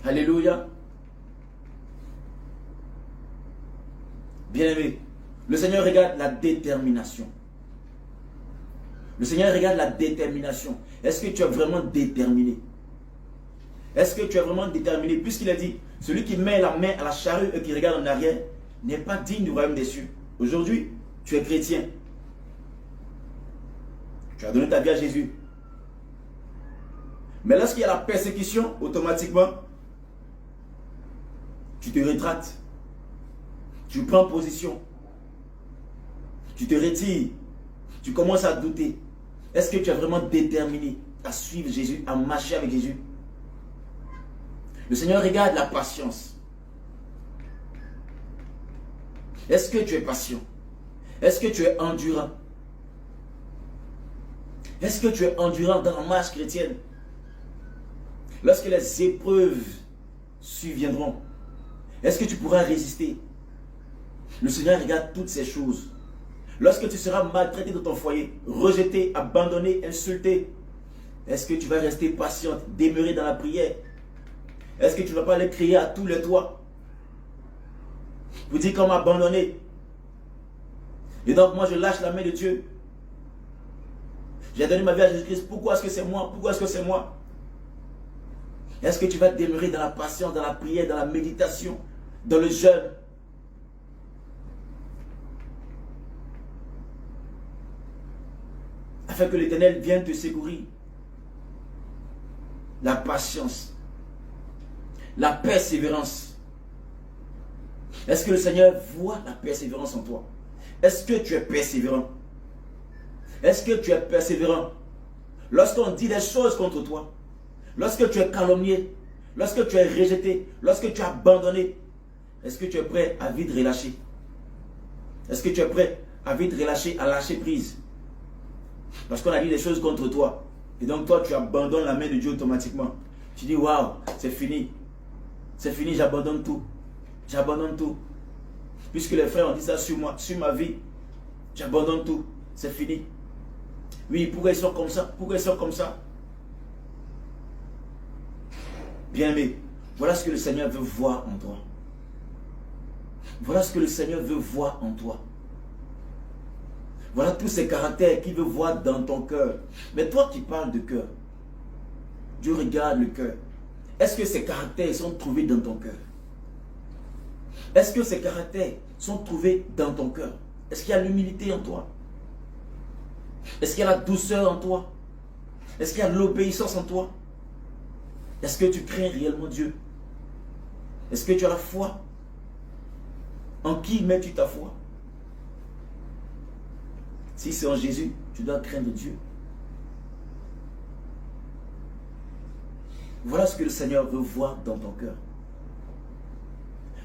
Alléluia. Bien-aimé, le Seigneur regarde la détermination. Le Seigneur regarde la détermination. Est-ce que tu es vraiment déterminé? Est-ce que tu es vraiment déterminé? Puisqu'il a dit, celui qui met la main à la charrue et qui regarde en arrière n'est pas digne du royaume des cieux. Aujourd'hui, tu es chrétien. Tu as donné ta vie à Jésus. Mais lorsqu'il y a la persécution, automatiquement, tu te rétractes. Tu prends position. Tu te retires. Tu commences à douter. Est-ce que tu es vraiment déterminé à suivre Jésus, à marcher avec Jésus? Le Seigneur regarde la patience. Est-ce que tu es patient? Est-ce que tu es endurant? Est-ce que tu es endurant dans la marche chrétienne? Lorsque les épreuves surviendront, est-ce que tu pourras résister? Le Seigneur regarde toutes ces choses. Lorsque tu seras maltraité dans ton foyer, rejeté, abandonné, insulté, est-ce que tu vas rester patiente, demeurer dans la prière? Est-ce que tu ne vas pas aller crier à tous les toits pour dire qu'on m'a abandonné? Et donc moi je lâche la main de Dieu. J'ai donné ma vie à Jésus-Christ. Pourquoi est-ce que c'est moi? Pourquoi est-ce que c'est moi? Est-ce que tu vas demeurer dans la patience, dans la prière, dans la méditation, dans le jeûne? Afin que l'Éternel vienne te secourir. La patience. La persévérance. Est-ce que le Seigneur voit la persévérance en toi? Est-ce que tu es persévérant? Est-ce que tu es persévérant? Lorsqu'on dit des choses contre toi, lorsque tu es calomnié, lorsque tu es rejeté, lorsque tu es abandonné, est-ce que tu es prêt à vite relâcher? Est-ce que tu es prêt à vite relâcher, à lâcher prise? Parce qu'on a dit des choses contre toi. Et donc toi, tu abandonnes la main de Dieu automatiquement. Tu dis, waouh, c'est fini. C'est fini, j'abandonne tout. J'abandonne tout. Puisque les frères ont dit ça sur moi, sur ma vie, j'abandonne tout. C'est fini. Oui, pourquoi ils sont comme ça? Pourquoi ils sont comme ça? Bien-aimé, voilà ce que le Seigneur veut voir en toi. Voilà ce que le Seigneur veut voir en toi. Voilà tous ces caractères qu'il veut voir dans ton cœur. Mais toi qui parles de cœur, Dieu regarde le cœur. Est-ce que ces caractères sont trouvés dans ton cœur? Est-ce que ces caractères sont trouvés dans ton cœur? Est-ce qu'il y a l'humilité en toi? Est-ce qu'il y a la douceur en toi? Est-ce qu'il y a l'obéissance en toi? Est-ce que tu crains réellement Dieu? Est-ce que tu as la foi? En qui mets-tu ta foi? Si c'est en Jésus, tu dois craindre Dieu. Voilà ce que le Seigneur veut voir dans ton cœur.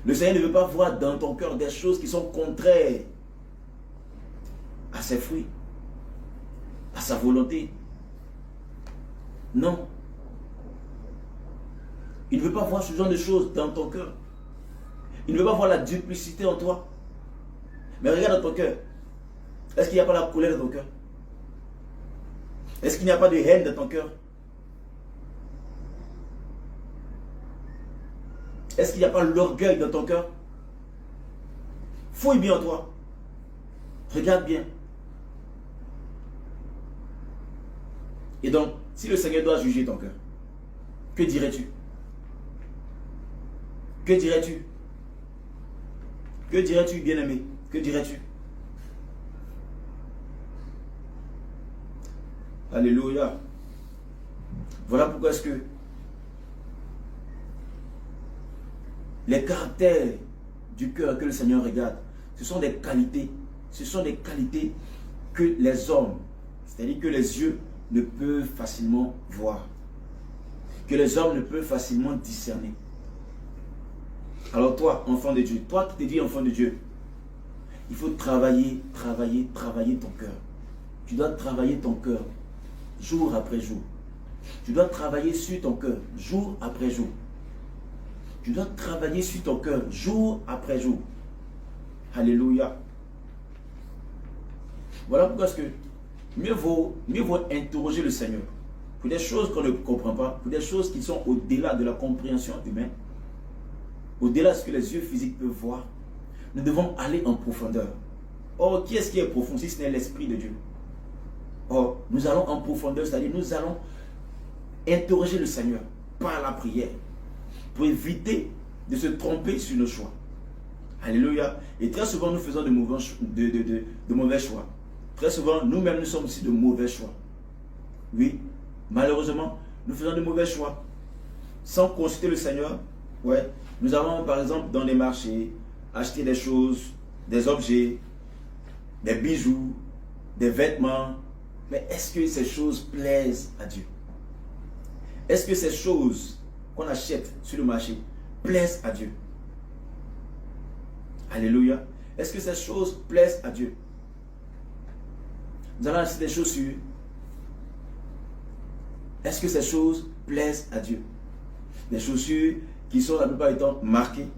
Le Seigneur ne veut pas voir dans ton cœur des choses qui sont contraires à ses fruits, à sa volonté. Non. Il ne veut pas voir ce genre de choses dans ton cœur. Il ne veut pas voir la duplicité en toi. Mais regarde dans ton cœur. Est-ce qu'il n'y a pas la colère dans ton cœur? Est-ce qu'il n'y a pas de haine dans ton cœur? Est-ce qu'il n'y a pas l'orgueil dans ton cœur? Fouille bien en toi. Regarde bien. Et donc, si le Seigneur doit juger ton cœur, que dirais-tu? Que dirais-tu? Que dirais-tu, bien-aimé? Que dirais-tu? Alléluia. Voilà pourquoi est-ce que les caractères du cœur que le Seigneur regarde, ce sont des qualités. Ce sont des qualités que les hommes, c'est-à-dire que les yeux ne peuvent facilement voir. Que les hommes ne peuvent facilement discerner. Alors toi, enfant de Dieu, toi qui te dis enfant de Dieu, il faut travailler ton cœur. Tu dois travailler ton cœur jour après jour. Tu dois travailler sur ton cœur jour après jour. Tu dois travailler sur ton cœur jour après jour. Alléluia. Voilà pourquoi est-ce que mieux vaut interroger le Seigneur pour des choses qu'on ne comprend pas, pour des choses qui sont au-delà de la compréhension humaine, au-delà de ce que les yeux physiques peuvent voir, nous devons aller en profondeur. Or, qui est-ce qui est profond si ce n'est l'Esprit de Dieu? Or, nous allons en profondeur, c'est-à-dire nous allons interroger le Seigneur par la prière pour éviter de se tromper sur nos choix. Alléluia. Et très souvent, nous faisons de mauvais choix. Très souvent, nous-mêmes, nous sommes aussi de mauvais choix. Oui, malheureusement, nous faisons de mauvais choix. Sans consulter le Seigneur, ouais. Nous allons, par exemple, dans les marchés, acheter des choses, des objets, des bijoux, des vêtements. Mais est-ce que ces choses plaisent à Dieu? Est-ce que ces choses qu'on achète sur le marché plaisent à Dieu? Alléluia. Est-ce que ces choses plaisent à Dieu? Nous allons acheter des chaussures. Est-ce que ces choses plaisent à Dieu? Des chaussures qui sont la plupart du temps marquées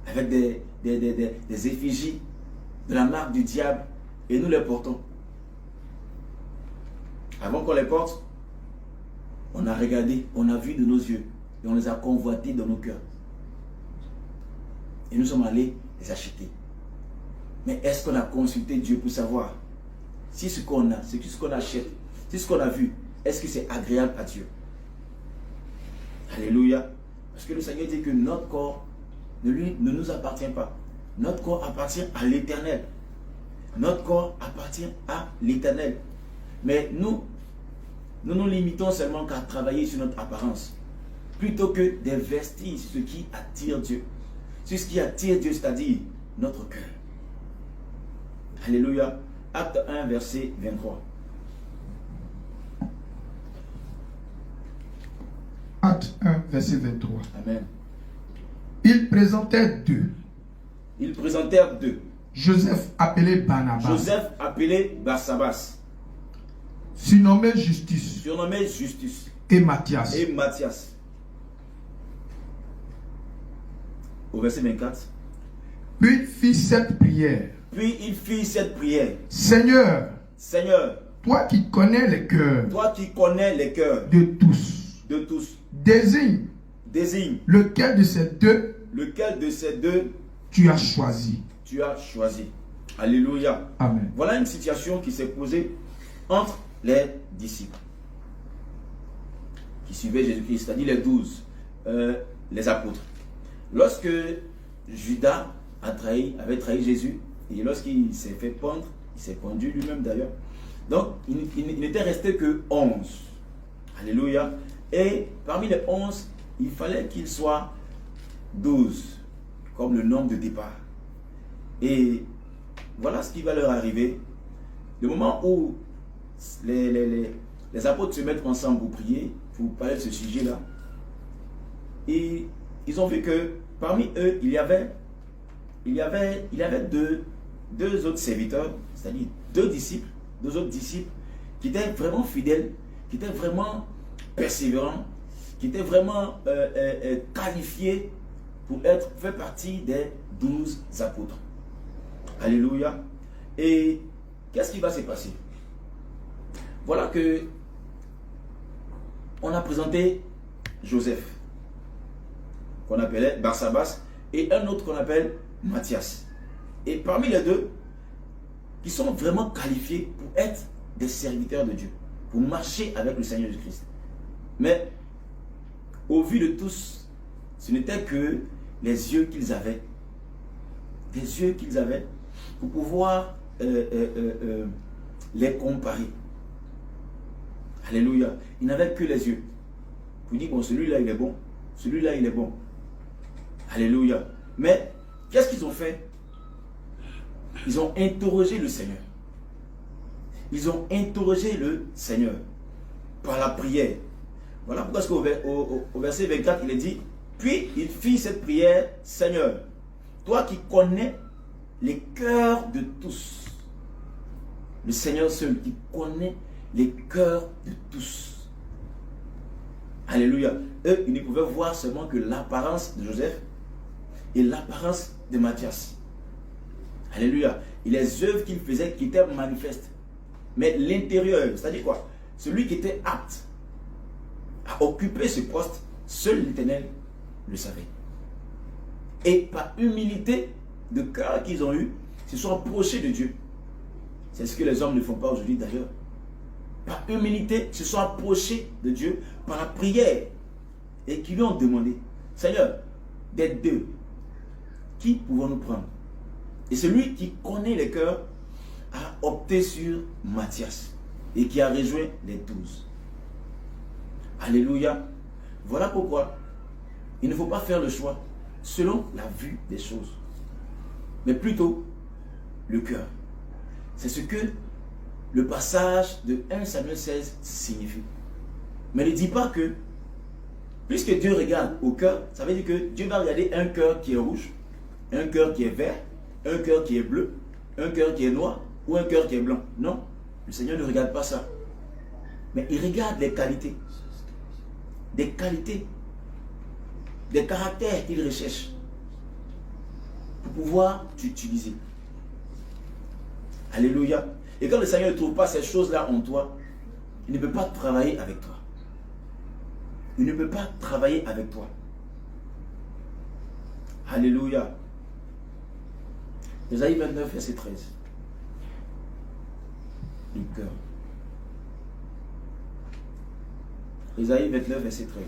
avec des effigies de la marque du diable et nous les portons. Avant qu'on les porte, on a regardé, on a vu de nos yeux et on les a convoités dans nos cœurs. Et nous sommes allés les acheter. Mais est-ce qu'on a consulté Dieu pour savoir si ce qu'on a, si ce qu'on achète, si ce qu'on a vu, est-ce que c'est agréable à Dieu? Alléluia. Parce que le Seigneur dit que notre corps ne nous appartient pas. Notre corps appartient à l'Éternel. Notre corps appartient à l'Éternel. Mais nous nous limitons seulement qu'à travailler sur notre apparence, plutôt que d'investir sur ce qui attire Dieu. Sur ce qui attire Dieu, c'est-à-dire notre cœur. Alléluia. Acte 1, verset 23. Acte 1, verset 23. Amen. Ils présentèrent deux. Ils présentèrent deux. Joseph appelé Barnabas. Joseph appelé Barsabas. Surnommé Justus. Surnommé Justus. Et Matthias. Et Matthias. Au verset 24. Puis il fit cette prière. Puis il fit cette prière. Seigneur. Seigneur. Toi qui connais les cœurs. Toi qui connais les cœurs. De tous. De tous. Désigne. Désigne. Lequel de ces deux. Lequel de ces deux. Tu as choisi. Tu as choisi. Alléluia. Amen. Voilà une situation qui s'est posée entre les disciples qui suivaient Jésus-Christ, c'est-à-dire les 12, les apôtres. Lorsque Judas avait trahi Jésus, et lorsqu'il s'est fait pendre, il s'est pendu lui-même d'ailleurs, donc il n'était resté que 11. Alléluia. Et parmi les 11, il fallait qu'il soit 12, comme le nombre de départ. Et voilà ce qui va leur arriver. Le moment où les apôtres se mettent ensemble pour prier, pour parler de ce sujet-là, et ils ont vu que parmi eux, il y avait deux autres serviteurs, c'est-à-dire deux autres disciples, qui étaient vraiment fidèles, qui étaient vraiment persévérants, qui étaient vraiment qualifiés pour faire partie des 12 apôtres. Alléluia. Et qu'est-ce qui va se passer? Voilà que on a présenté Joseph, qu'on appelait Barsabas, et un autre qu'on appelle Matthias. Et parmi les deux, qui sont vraiment qualifiés pour être des serviteurs de Dieu, pour marcher avec le Seigneur Jésus-Christ. Mais au vu de tous, ce n'était que les yeux qu'ils avaient. Des yeux qu'ils avaient pour pouvoir les comparer. Alléluia. Ils n'avaient que les yeux. Pour dire, bon, celui-là, il est bon. Celui-là, il est bon. Alléluia. Mais, qu'est-ce qu'ils ont fait? Ils ont interrogé le Seigneur. Ils ont interrogé le Seigneur par la prière. Voilà pourquoi au verset 24, il est dit, puis il fit cette prière, Seigneur, toi qui connais les cœurs de tous. Le Seigneur seul qui connaît les cœurs de tous. Alléluia. Eux, ils ne pouvaient voir seulement que l'apparence de Joseph et l'apparence de Matthias. Alléluia. Et les œuvres qu'il faisait qui étaient manifestes. Mais l'intérieur, c'est-à-dire quoi? celui qui était apte à occuper ce poste, seul l'Éternel le savait. Et par humilité de cœur qu'ils ont eu, ils se sont approchés de Dieu. C'est ce que les hommes ne font pas aujourd'hui d'ailleurs. Par humilité, ils se sont approchés de Dieu par la prière et qui lui ont demandé, Seigneur, des deux, qui pouvons-nous prendre? Et celui qui connaît les cœurs a opté sur Matthias et qui a rejoint les 12. Alléluia. Voilà pourquoi il ne faut pas faire le choix selon la vue des choses, mais plutôt le cœur. C'est ce que le passage de 1 Samuel 16 signifie. Mais ne dis pas que, puisque Dieu regarde au cœur, ça veut dire que Dieu va regarder un cœur qui est rouge, un cœur qui est vert, un cœur qui est bleu, un cœur qui est noir ou un cœur qui est blanc. Non, le Seigneur ne regarde pas ça. Mais il regarde les qualités. Des qualités, des caractères qu'il recherche pour pouvoir t'utiliser. Alléluia. Et quand le Seigneur ne trouve pas ces choses-là en toi, il ne peut pas travailler avec toi. Il ne peut pas travailler avec toi. Alléluia. Ésaïe 29, verset 13. Du cœur. Ésaïe 29, verset 13.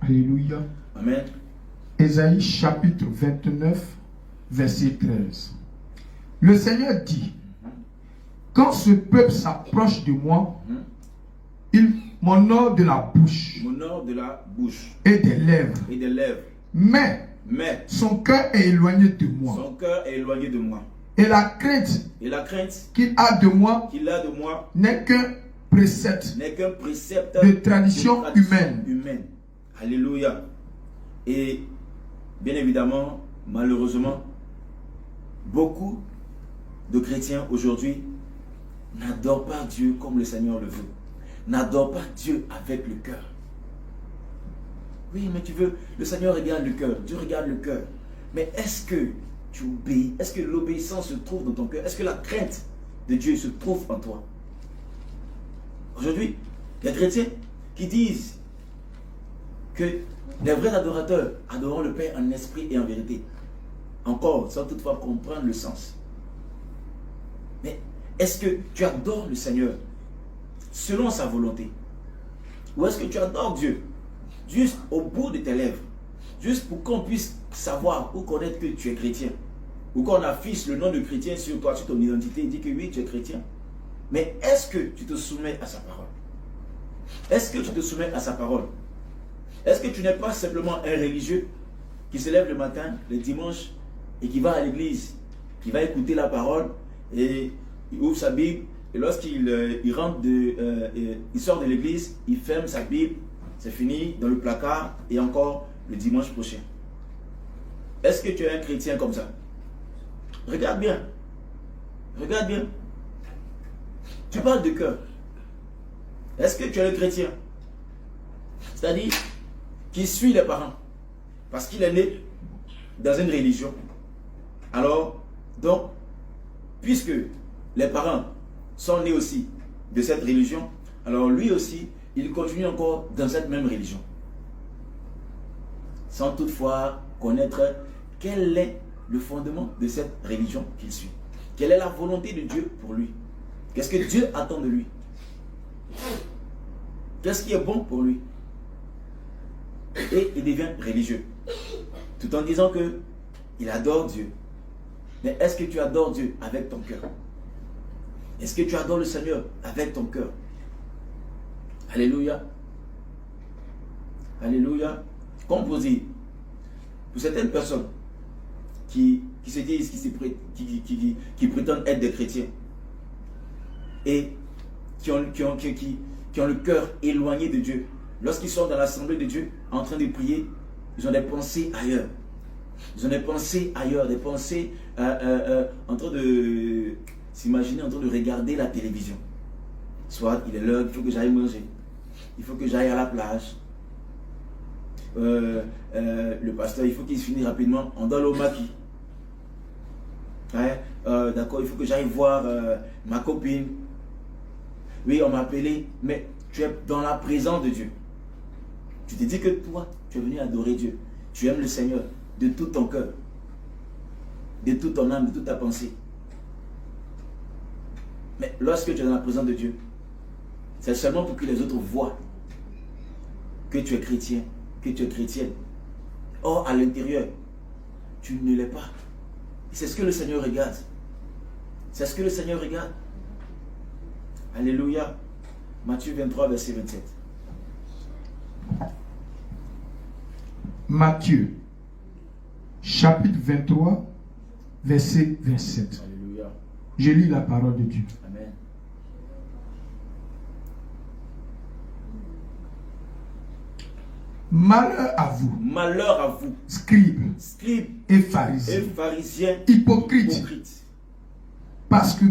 Alléluia. Amen. Ésaïe chapitre 29, verset 13. Le Seigneur dit, quand ce peuple s'approche de moi, il m'honore de la bouche. M'honore de la bouche. Et des lèvres. Et des lèvres. Mais son cœur est éloigné de moi. Son cœur est éloigné de moi. Et la crainte qu'il a de moi n'est qu'un précepte de tradition humaine. Alléluia. Et bien évidemment, malheureusement, beaucoup de chrétiens aujourd'hui n'adorent pas Dieu comme le Seigneur le veut. N'adorent pas Dieu avec le cœur. Oui, mais tu veux, le Seigneur regarde le cœur, Dieu regarde le cœur. Mais est-ce que tu obéis? Est-ce que l'obéissance se trouve dans ton cœur? Est-ce que la crainte de Dieu se trouve en toi? Aujourd'hui, il y a des chrétiens qui disent que les vrais adorateurs adoreront le Père en esprit et en vérité. Encore, sans toutefois comprendre le sens. Mais est-ce que tu adores le Seigneur selon sa volonté? Ou est-ce que tu adores Dieu juste au bout de tes lèvres, juste pour qu'on puisse savoir ou connaître que tu es chrétien, ou qu'on affiche le nom de chrétien sur toi, sur ton identité, et dit que oui, tu es chrétien? Mais est-ce que tu te soumets à sa parole? Est-ce que tu te soumets à sa parole? Est-ce que tu n'es pas simplement un religieux qui se lève le matin, le dimanche, et qui va à l'église, qui va écouter la parole, et il ouvre sa Bible, et lorsqu'il rentre il sort de l'église, il ferme sa Bible, c'est fini, dans le placard, et encore le dimanche prochain? Est-ce que tu es un chrétien comme ça? Regarde bien. Regarde bien. Tu parles de cœur. Est-ce que tu es le chrétien? C'est-à-dire qui suit les parents parce qu'il est né dans une religion. Alors, donc, puisque les parents sont nés aussi de cette religion, alors lui aussi, il continue encore dans cette même religion. Sans toutefois connaître quel est le fondement de cette religion qu'il suit. Quelle est la volonté de Dieu pour lui? Qu'est-ce que Dieu attend de lui? Qu'est-ce qui est bon pour lui? Et il devient religieux. Tout en disant qu'il adore Dieu. Mais est-ce que tu adores Dieu avec ton cœur? Est-ce que tu adores le Seigneur avec ton cœur? Alléluia. Alléluia. Comme vous dites, pour certaines personnes qui se disent, qui prétendent être des chrétiens et qui ont le cœur éloigné de Dieu, lorsqu'ils sont dans l'assemblée de Dieu en train de prier, ils ont des pensées ailleurs. Ils ont des pensées ailleurs, des pensées en train de s'imaginer, en train de regarder la télévision. Soit il est l'heure, il faut que j'aille manger, il faut que j'aille à la plage. Le pasteur, il faut qu'il se finisse rapidement, on donne au maquis. D'accord, il faut que j'aille voir ma copine. oui, on m'a appelé, mais tu es dans la présence de Dieu. Tu te dis que toi, tu es venu adorer Dieu. Tu aimes le Seigneur de tout ton cœur, de toute ton âme, de toute ta pensée. Mais lorsque tu es dans la présence de Dieu, c'est seulement pour que les autres voient que tu es chrétien, que tu es chrétienne. Or, à l'intérieur, tu ne l'es pas. C'est ce que le Seigneur regarde. C'est ce que le Seigneur regarde. Alléluia. Matthieu 23, verset 27. Matthieu, chapitre 23, verset 27. Alléluia. Je lis la parole de Dieu. Amen. Malheur à vous, Malheur à vous, scribes scribes et et pharisiens, pharisiens hypocrites, hypocrites, parce que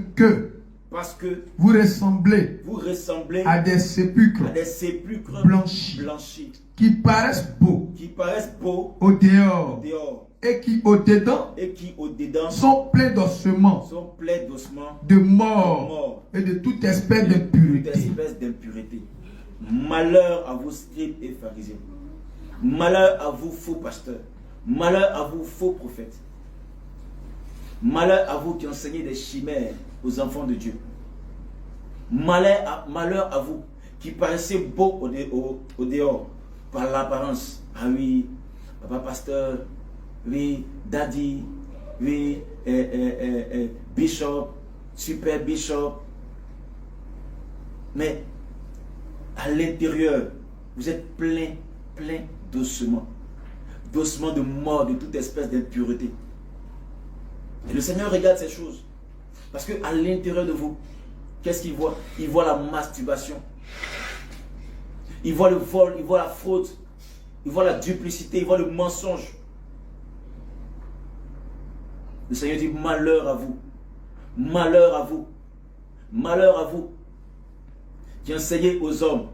parce que vous ressemblez vous ressemblez à des sépulcres à des sépulcres blanchis, blanchis qui paraissent beaux qui paraissent beaux au dehors dehors et qui au dedans et qui au dedans sont pleins d'ossements, sont pleins d'ossements, de de mort mort, et de toute espèce toute d'impureté. espèce d'impureté. Malheur à vous, scribes et pharisiens. Malheur à vous, faux pasteurs. Malheur à vous, faux prophètes. Malheur à vous qui enseignez des chimères aux enfants de Dieu. Malheur à vous qui paraissez beaux au dehors par l'apparence. Ah oui, papa pasteur, oui, daddy, oui, bishop, super bishop. Mais à l'intérieur, vous êtes plein d'ossements. D'ossements de mort, de toute espèce d'impureté. Et le Seigneur regarde ces choses. Parce qu'à l'intérieur de vous, qu'est-ce qu'il voit? Il voit la masturbation. Il voit le vol, il voit la fraude. Il voit la duplicité, il voit le mensonge. Le Seigneur dit malheur à vous. Malheur à vous. Malheur à vous. Qui enseignez aux hommes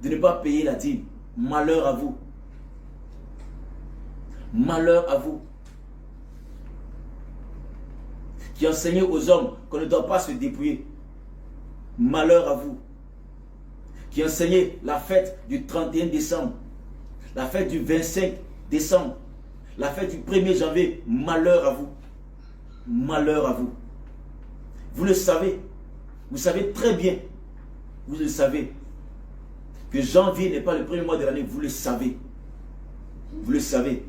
de ne pas payer la dîme. Malheur à vous. Malheur à vous. Qui enseignez aux hommes qu'on ne doit pas se dépouiller. Malheur à vous. Qui enseignez la fête du 31 décembre. La fête du 25 décembre. La fête du 1er janvier. Malheur à vous. Malheur à vous. Vous le savez. Vous savez très bien. Vous le savez. Que janvier n'est pas le premier mois de l'année. Vous le savez. Vous le savez.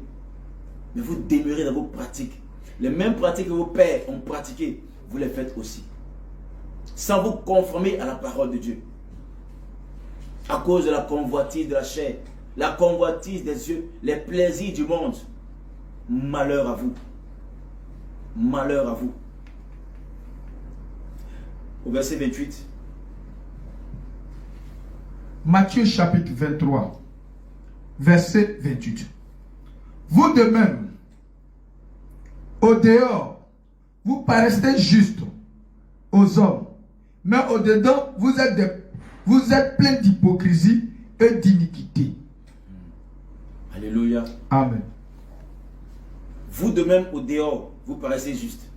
Mais vous demeurez dans vos pratiques. Les mêmes pratiques que vos pères ont pratiquées, vous les faites aussi. Sans vous conformer à la parole de Dieu. À cause de la convoitise de la chair, la convoitise des yeux, les plaisirs du monde. Malheur à vous. Malheur à vous. Au verset 28. Matthieu chapitre 23, verset 28. Vous de même, au dehors, vous paraissez juste aux hommes, mais au dedans, vous êtes plein d'hypocrisie et d'iniquité. Alléluia. Amen. Vous de même au dehors, vous paraissez juste.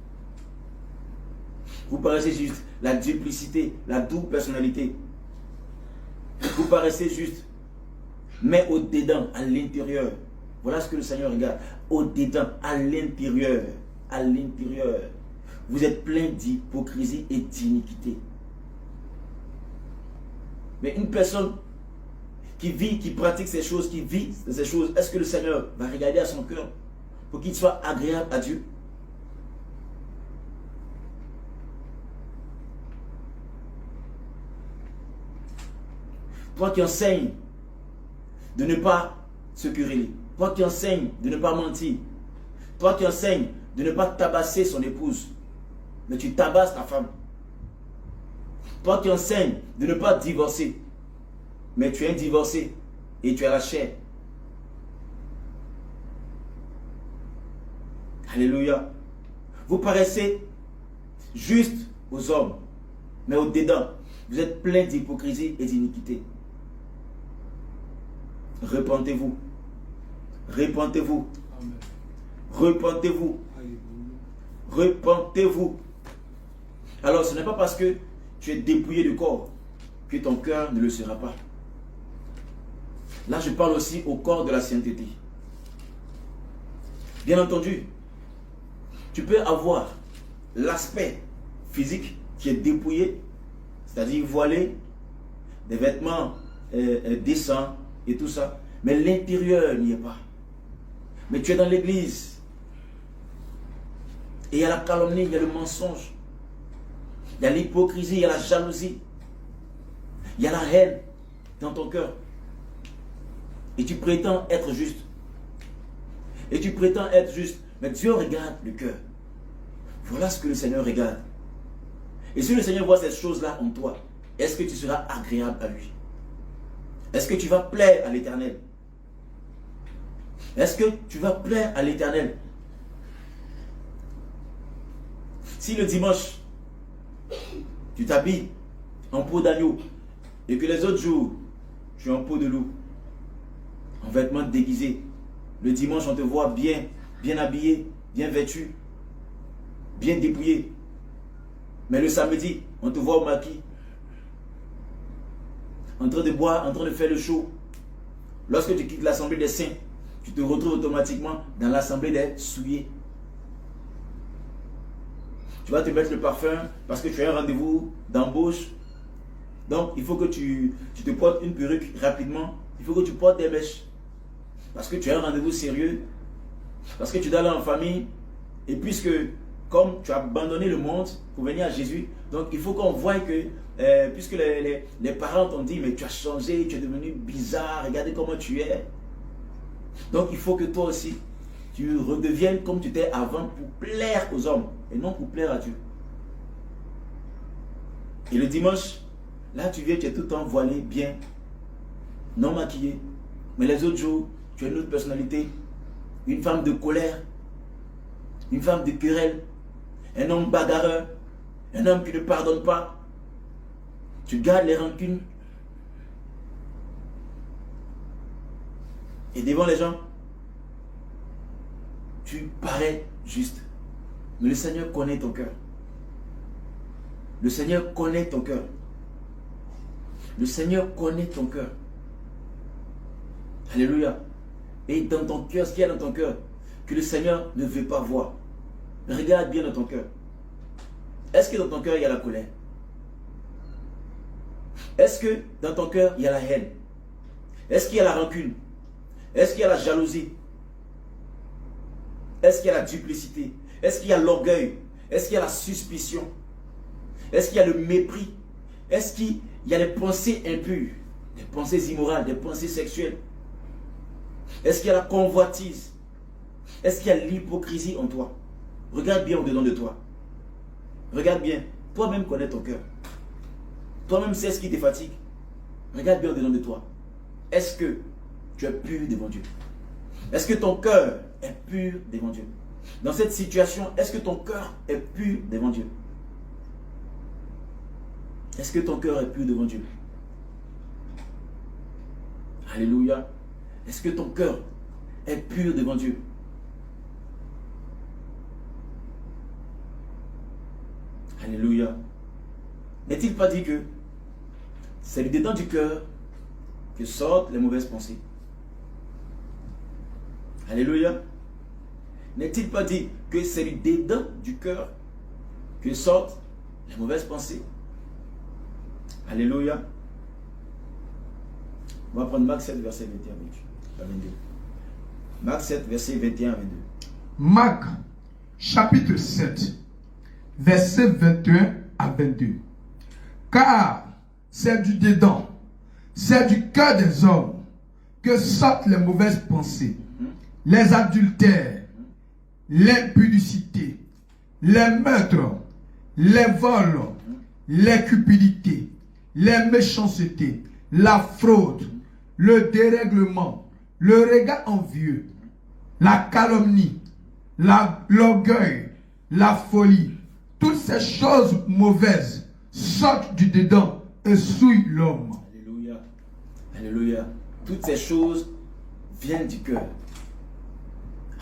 Vous paraissez juste. La duplicité, la double personnalité. Vous paraissez juste. Mais au dedans, à l'intérieur, voilà ce que le Seigneur regarde. Au dedans, à l'intérieur, vous êtes plein d'hypocrisie et d'iniquité. Mais une personne qui vit, qui pratique ces choses, qui vit ces choses, est-ce que le Seigneur va regarder à son cœur pour qu'il soit agréable à Dieu? Toi qui enseignes de ne pas se quereller, toi qui enseignes de ne pas mentir, toi qui enseignes de ne pas tabasser son épouse, mais tu tabasses ta femme. Toi qui enseignes de ne pas divorcer, mais tu es divorcé et tu as la chair. Alléluia. Vous paraissez juste aux hommes, mais au dedans, vous êtes plein d'hypocrisie et d'iniquité. Repentez-vous. Repentez-vous. Repentez-vous. Repentez-vous. Alors, ce n'est pas parce que tu es dépouillé du corps que ton cœur ne le sera pas. Là, je parle aussi au corps de la sainteté. Bien entendu, tu peux avoir l'aspect physique qui est dépouillé, c'est-à-dire voilé, des vêtements décents et tout ça, mais l'intérieur n'y est pas. Mais tu es dans l'église et il y a la calomnie, il y a le mensonge, il y a l'hypocrisie, il y a la jalousie, il y a la haine dans ton cœur. Et tu prétends être juste. Et tu prétends être juste. Mais Dieu regarde le cœur. Voilà ce que le Seigneur regarde. Et si le Seigneur voit cette chose-là en toi, est-ce que tu seras agréable à lui? Est-ce que tu vas plaire à l'Éternel? Est-ce que tu vas plaire à l'Éternel? Si le dimanche, tu t'habilles en peau d'agneau et que les autres jours, tu es en peau de loup, en vêtements déguisés, le dimanche, on te voit bien habillé, bien vêtu, bien dépouillé. Mais le samedi, on te voit au maquis, en train de boire, en train de faire le show. Lorsque tu quittes l'assemblée des saints, tu te retrouves automatiquement dans l'assemblée des souillés. Tu vas te mettre le parfum parce que tu as un rendez-vous d'embauche. Donc, il faut que tu te portes une perruque rapidement. Il faut que tu portes des mèches. Parce que tu as un rendez-vous sérieux. Parce que tu dois aller en famille. Et puisque, comme tu as abandonné le monde pour venir à Jésus, donc il faut qu'on voie que, puisque les parents t'ont dit, mais tu as changé, tu es devenu bizarre, regardez comment tu es. Donc il faut que toi aussi, tu redeviennes comme tu étais avant pour plaire aux hommes et non pour plaire à Dieu. Et le dimanche, là tu viens, tu es tout le temps voilé, bien, non maquillé. Mais les autres jours, tu as une autre personnalité, une femme de colère, une femme de querelle, un homme bagarreur, un homme qui ne pardonne pas. Tu gardes les rancunes. Et devant les gens, tu parais juste. Mais le Seigneur connaît ton cœur. Le Seigneur connaît ton cœur. Le Seigneur connaît ton cœur. Alléluia. Et dans ton cœur, ce qu'il y a dans ton cœur, que le Seigneur ne veut pas voir. Regarde bien dans ton cœur. Est-ce que dans ton cœur, il y a la colère? Est-ce que dans ton cœur, il y a la haine? Est-ce qu'il y a la rancune? Est-ce qu'il y a la jalousie? Est-ce qu'il y a la duplicité? Est-ce qu'il y a l'orgueil? Est-ce qu'il y a la suspicion? Est-ce qu'il y a le mépris? Est-ce qu'il y a les pensées impures? Des pensées immorales, des pensées sexuelles? Est-ce qu'il y a la convoitise? Est-ce qu'il y a l'hypocrisie en toi? Regarde bien au-dedans de toi. Regarde bien. Toi-même connais ton cœur. Toi-même sais ce qui te fatigue. Regarde bien au-dedans de toi. Est-ce que tu es pur devant Dieu? Est-ce que ton cœur est pur devant Dieu? Dans cette situation, est-ce que ton cœur est pur devant Dieu? Est-ce que ton cœur est pur devant Dieu? Alléluia. Est-ce que ton cœur est pur devant Dieu? Alléluia. N'est-il pas dit que c'est du dedans du cœur que sortent les mauvaises pensées? Alléluia. N'est-il pas dit que c'est du dedans du cœur que sortent les mauvaises pensées? Alléluia. On va prendre Marc 7, verset 21 à 22. Marc 7, verset 21 à 22. Marc, chapitre 7, verset 21 à 22. Car c'est du dedans, c'est du cœur des hommes que sortent les mauvaises pensées, les adultères, l'impudicité, les meurtres, les vols, les cupidités, les méchancetés, la fraude, le dérèglement, le regard envieux, la calomnie, l'orgueil, la folie. Toutes ces choses mauvaises sortent du dedans et souillent l'homme. Alléluia. Alléluia. Toutes ces choses viennent du cœur.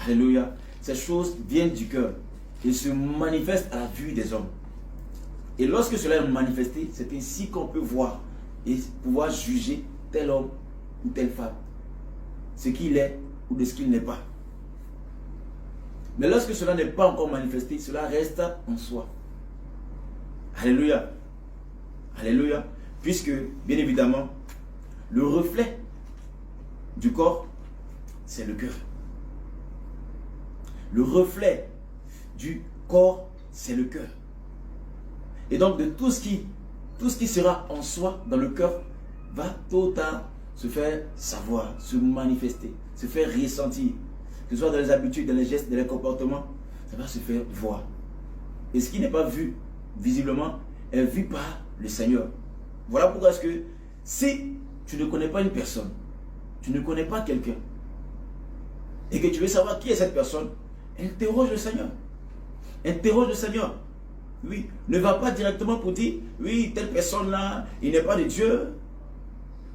Alléluia. Ces choses viennent du cœur et se manifestent à la vue des hommes. Et lorsque cela est manifesté, c'est ainsi qu'on peut voir et pouvoir juger tel homme ou telle femme, ce qu'il est ou de ce qu'il n'est pas. Mais lorsque cela n'est pas encore manifesté, cela reste en soi. Alléluia. Alléluia. Puisque, bien évidemment, le reflet du corps, c'est le cœur. Le reflet du corps, c'est le cœur. Et donc, de tout ce qui sera en soi, dans le cœur, va tôt ou tard se faire savoir, se manifester, se faire ressentir. Que ce soit dans les habitudes, dans les gestes, dans les comportements, ça va se faire voir. Et ce qui n'est pas vu visiblement est vu par le Seigneur. Voilà pourquoi est-ce que si tu ne connais pas une personne, tu ne connais pas quelqu'un, et que tu veux savoir qui est cette personne, interroge le Seigneur. Interroge le Seigneur. Oui, ne va pas directement pour dire, oui, telle personne-là, il n'est pas de Dieu,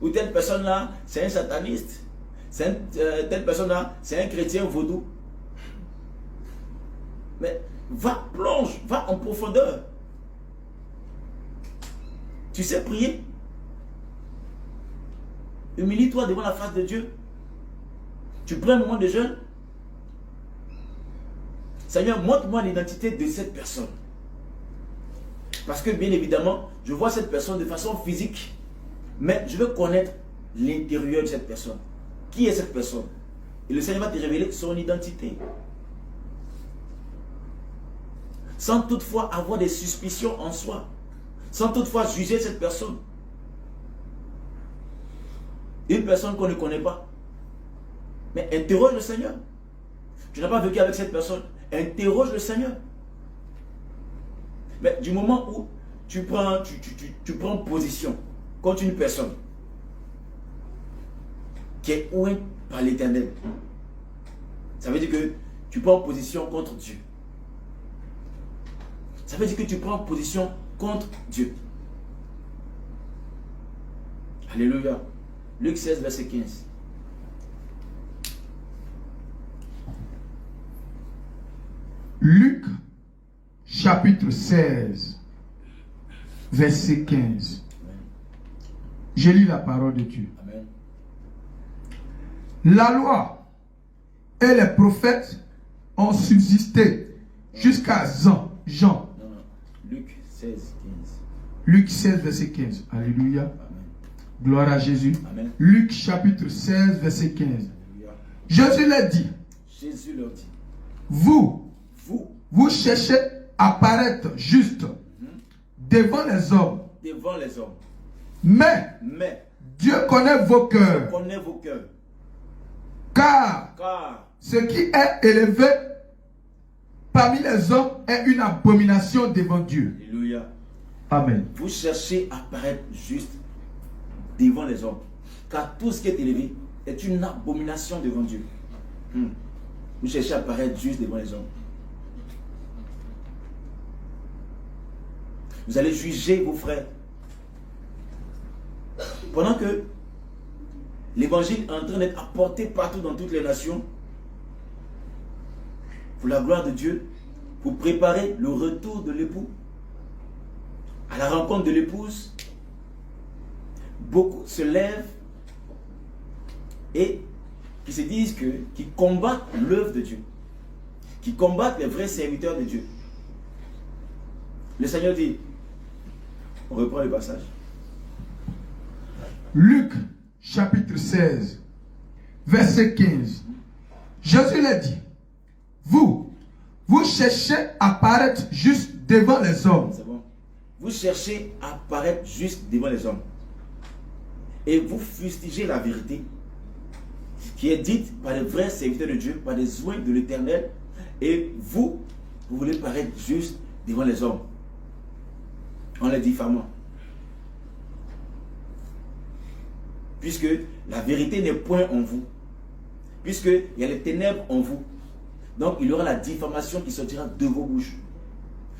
ou telle personne-là, c'est un sataniste. Telle personne-là, c'est un chrétien vaudou. Mais plonge, va en profondeur. Tu sais prier. Humilie-toi devant la face de Dieu. Tu prends un moment de jeûne. Seigneur, montre-moi l'identité de cette personne. Parce que bien évidemment, je vois cette personne de façon physique, mais je veux connaître l'intérieur de cette personne. Qui est cette personne? Et le Seigneur va te révéler son identité. Sans toutefois avoir des suspicions en soi. Sans toutefois juger cette personne. Une personne qu'on ne connaît pas. Mais interroge le Seigneur. Tu n'as pas vécu avec cette personne. Interroge le Seigneur. Mais du moment où tu prends position contre une personne qui est ouïe par l'Éternel, ça veut dire que tu prends position contre Dieu. Ça veut dire que tu prends position contre Dieu. Alléluia. Luc 16, verset 15. Luc, chapitre 16, verset 15. Amen. Je lis la parole de Dieu. Amen. La loi et les prophètes ont subsisté jusqu'à Jean. Non. Luc 16, 15. Luc 16, verset 15. Alléluia. Amen. Gloire à Jésus. Amen. Luc chapitre 16, verset 15. Alléluia. Jésus leur dit, Jésus leur dit, vous cherchez à paraître juste devant les hommes. Devant les hommes. Mais Dieu connaît vos cœurs. Connais vos cœurs. Car ce qui est élevé parmi les hommes est une abomination devant Dieu. Alléluia. Amen. Vous cherchez à paraître juste devant les hommes. Car tout ce qui est élevé est une abomination devant Dieu. Vous cherchez à paraître juste devant les hommes. Vous allez juger vos frères. Pendant que l'évangile est en train d'être apporté partout dans toutes les nations, pour la gloire de Dieu, pour préparer le retour de l'époux, à la rencontre de l'épouse, beaucoup se lèvent et qui se disent qui combattent l'œuvre de Dieu, qui combattent les vrais serviteurs de Dieu. Le Seigneur dit, on reprend le passage. Luc chapitre 16, verset 15. Jésus leur dit, vous cherchez à paraître juste devant les hommes. C'est bon. Vous cherchez à paraître juste devant les hommes. Et vous fustigez la vérité qui est dite par les vrais serviteurs de Dieu, par les soins de l'Éternel. Et vous voulez paraître juste devant les hommes en les diffamant. Puisque la vérité n'est point en vous. Puisqu'il y a les ténèbres en vous. Donc il y aura la diffamation qui sortira de vos bouches.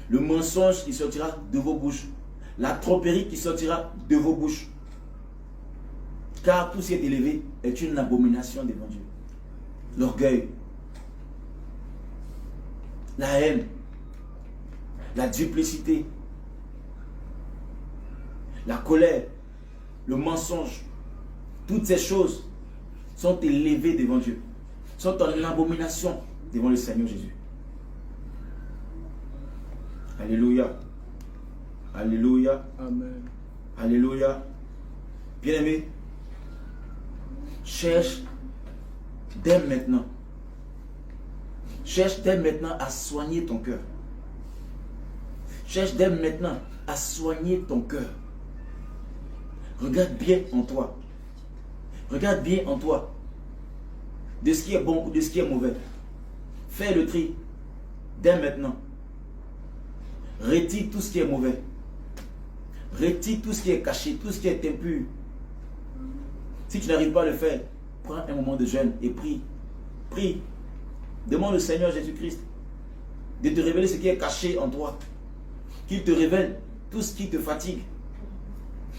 Le mensonge qui sortira de vos bouches. La tromperie qui sortira de vos bouches. Car tout ce qui est élevé est une abomination devant Dieu. L'orgueil, la haine, la duplicité, la colère, le mensonge, toutes ces choses sont élevées devant Dieu, sont en abomination devant le Seigneur Jésus. Alléluia. Alléluia. Amen. Alléluia. Bien-aimé, cherche dès maintenant. Cherche dès maintenant à soigner ton cœur. Cherche dès maintenant à soigner ton cœur. Regarde bien en toi. Regarde bien en toi. De ce qui est bon ou de ce qui est mauvais. Fais le tri dès maintenant. Retire tout ce qui est mauvais. Retire tout ce qui est caché, tout ce qui est impur. Si tu n'arrives pas à le faire, prends un moment de jeûne et prie. Prie. Demande au Seigneur Jésus-Christ de te révéler ce qui est caché en toi. Qu'il te révèle tout ce qui te fatigue.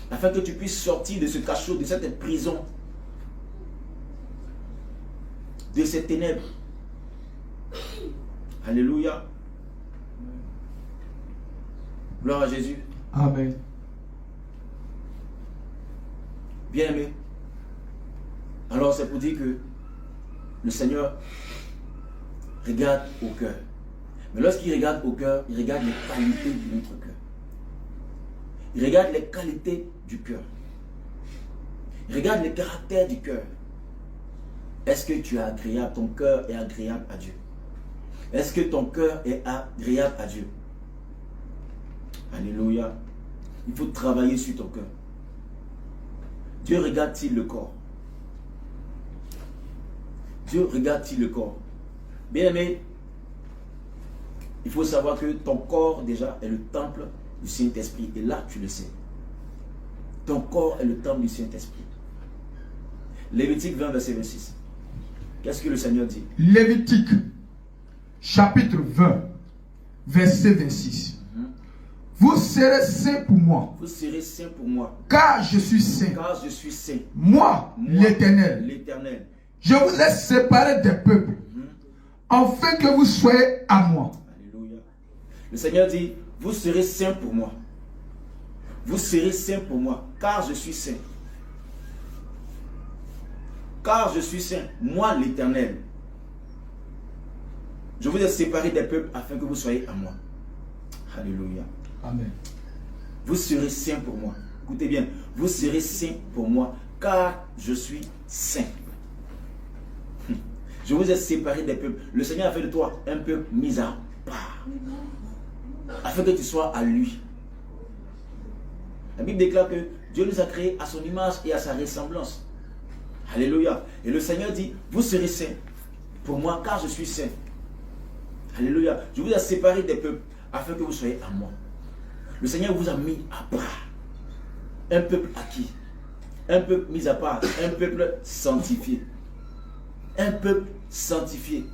Afin que tu puisses sortir de ce cachot, de cette prison. De ces ténèbres. Alléluia. Gloire à Jésus. Amen. Bien-aimé. Alors c'est pour dire que le Seigneur regarde au cœur. Mais lorsqu'il regarde au cœur, il regarde les qualités de notre cœur. Il regarde les qualités du cœur. Il regarde le caractère du cœur. Est-ce que tu es agréable? Ton cœur est agréable à Dieu. Est-ce que ton cœur est agréable à Dieu? Alléluia. Il faut travailler sur ton cœur. Dieu regarde-t-il le corps? Dieu regarde-t-il le corps? Bien-aimé, il faut savoir que ton corps déjà est le temple du Saint-Esprit. Et là, tu le sais. Ton corps est le temple du Saint-Esprit. Lévitique 20, verset 26. Qu'est-ce que le Seigneur dit? Lévitique, chapitre 20, verset 26. Vous serez saints pour moi. Vous serez saints pour moi. Car je suis saint. Car je suis saint. Moi, l'Éternel. L'Éternel. Je vous ai séparés des peuples, afin que vous soyez à moi. Alléluia. Le Seigneur dit, vous serez saints pour moi. Vous serez saints pour moi, car je suis saint. Car je suis saint, moi l'Éternel. Je vous ai séparés des peuples afin que vous soyez à moi. Alléluia. Amen. Vous serez saints pour moi. Écoutez bien, vous serez saints pour moi, car je suis saint. Je vous ai séparés des peuples. Le Seigneur a fait de toi un peuple mis à part, afin que tu sois à lui. La Bible déclare que Dieu nous a créés à son image et à sa ressemblance. Alléluia. Et le Seigneur dit, vous serez saints pour moi, car je suis saint. Alléluia. Je vous ai séparés des peuples, afin que vous soyez à moi. Le Seigneur vous a mis à part. Un peuple acquis. Un peuple mis à part. Un peuple sanctifié. Un peuple sanctifié.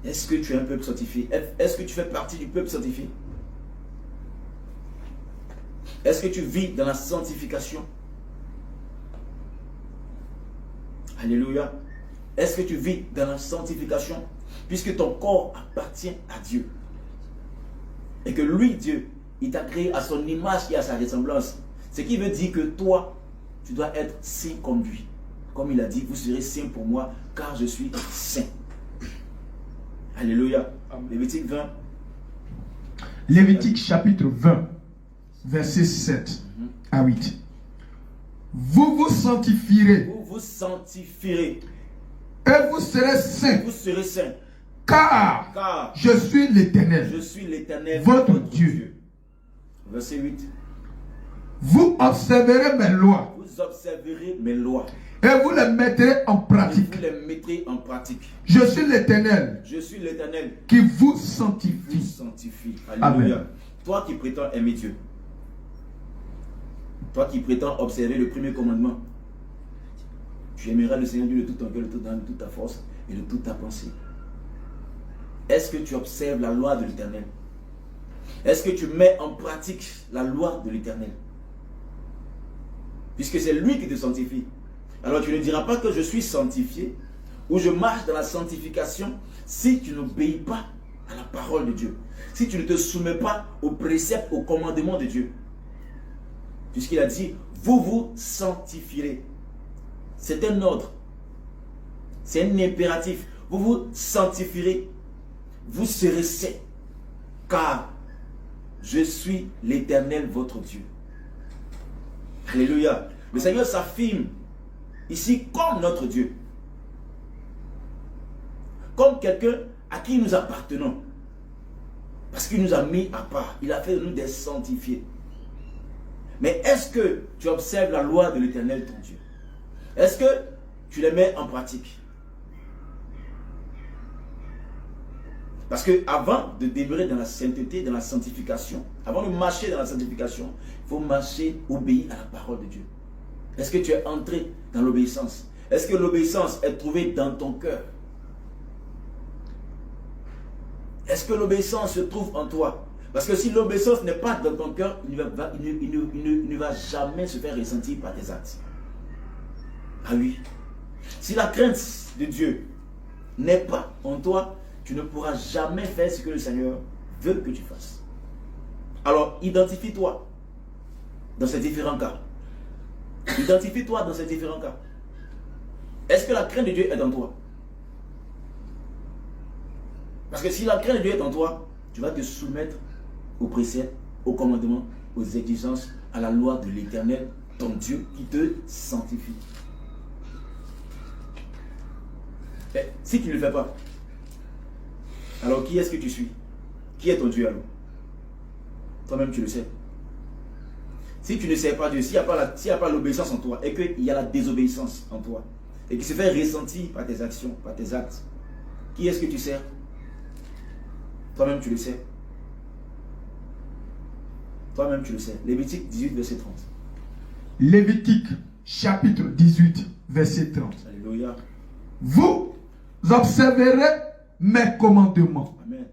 Est-ce que tu es un peuple sanctifié? Est-ce que tu fais partie du peuple sanctifié? Est-ce que tu vis dans la sanctification? Alléluia. Est-ce que tu vis dans la sanctification? Puisque ton corps appartient à Dieu. Et que lui, Dieu, il t'a créé à son image et à sa ressemblance. Ce qui veut dire que toi, tu dois être saint comme lui. Comme il a dit, vous serez saints pour moi, car je suis saint. Alléluia. Lévitique 20. Lévitique chapitre 20, verset 7 à 8. Vous vous sanctifierez. Vous vous sanctifierez. Et vous serez saints. Vous serez saints. Car je suis l'Éternel. Je suis l'Éternel, votre Dieu. Verset 8. Vous observerez mes lois. Vous observerez mes lois. Et vous les mettrez en pratique. Et vous les mettrez en pratique. Je suis l'Éternel. Je suis l'Éternel qui vous qui sanctifie. vous sanctifie. Alléluia. Amen. Toi qui prétends aimer Dieu. Toi qui prétends observer le premier commandement. Tu aimeras le Seigneur Dieu de tout ton cœur, de toute ton âme, de toute ta force et de toute ta pensée. Est-ce que tu observes la loi de l'Éternel? Est-ce que tu mets en pratique la loi de l'Éternel? Puisque c'est lui qui te sanctifie. Alors tu ne diras pas que je suis sanctifié ou je marche dans la sanctification si tu n'obéis pas à la parole de Dieu. Si tu ne te soumets pas aux préceptes, aux commandements de Dieu. Puisqu'il a dit, vous vous sanctifierez. C'est un ordre. C'est un impératif. Vous vous sanctifierez. Vous serez saints. Car je suis l'Éternel, votre Dieu. Alléluia. Le Seigneur s'affirme ici comme notre Dieu. Comme quelqu'un à qui nous appartenons. Parce qu'il nous a mis à part. Il a fait de nous des sanctifiés. Mais est-ce que tu observes la loi de l'Éternel, ton Dieu? Est-ce que tu les mets en pratique? Parce que avant de demeurer dans la sainteté, dans la sanctification, avant de marcher dans la sanctification, il faut marcher, obéir à la parole de Dieu. Est-ce que tu es entré dans l'obéissance? Est-ce que l'obéissance est trouvée dans ton cœur? Est-ce que l'obéissance se trouve en toi? Parce que si l'obéissance n'est pas dans ton cœur, il ne va jamais se faire ressentir par tes actes. Ah oui. Si la crainte de Dieu n'est pas en toi, tu ne pourras jamais faire ce que le Seigneur veut que tu fasses. Alors, identifie-toi dans ces différents cas. Identifie-toi dans ces différents cas. Est-ce que la crainte de Dieu est en toi? Parce que si la crainte de Dieu est en toi, tu vas te soumettre aux préceptes, aux commandements, aux exigences, à la loi de l'Éternel, ton Dieu, qui te sanctifie. Et si tu ne le fais pas, alors qui est-ce que tu suis? Qui est ton Dieu alors? Toi-même tu le sais. Si tu ne sais pas Dieu, s'il n'y a pas l'obéissance en toi, et qu'il y a la désobéissance en toi, et qui se fait ressentir par tes actions, par tes actes, qui est-ce que tu sers? Toi-même tu le sais. Toi-même tu le sais. Lévitique 18, verset 30. Lévitique chapitre 18, verset 30. Alléluia. Vous observerez mes commandements. Amen.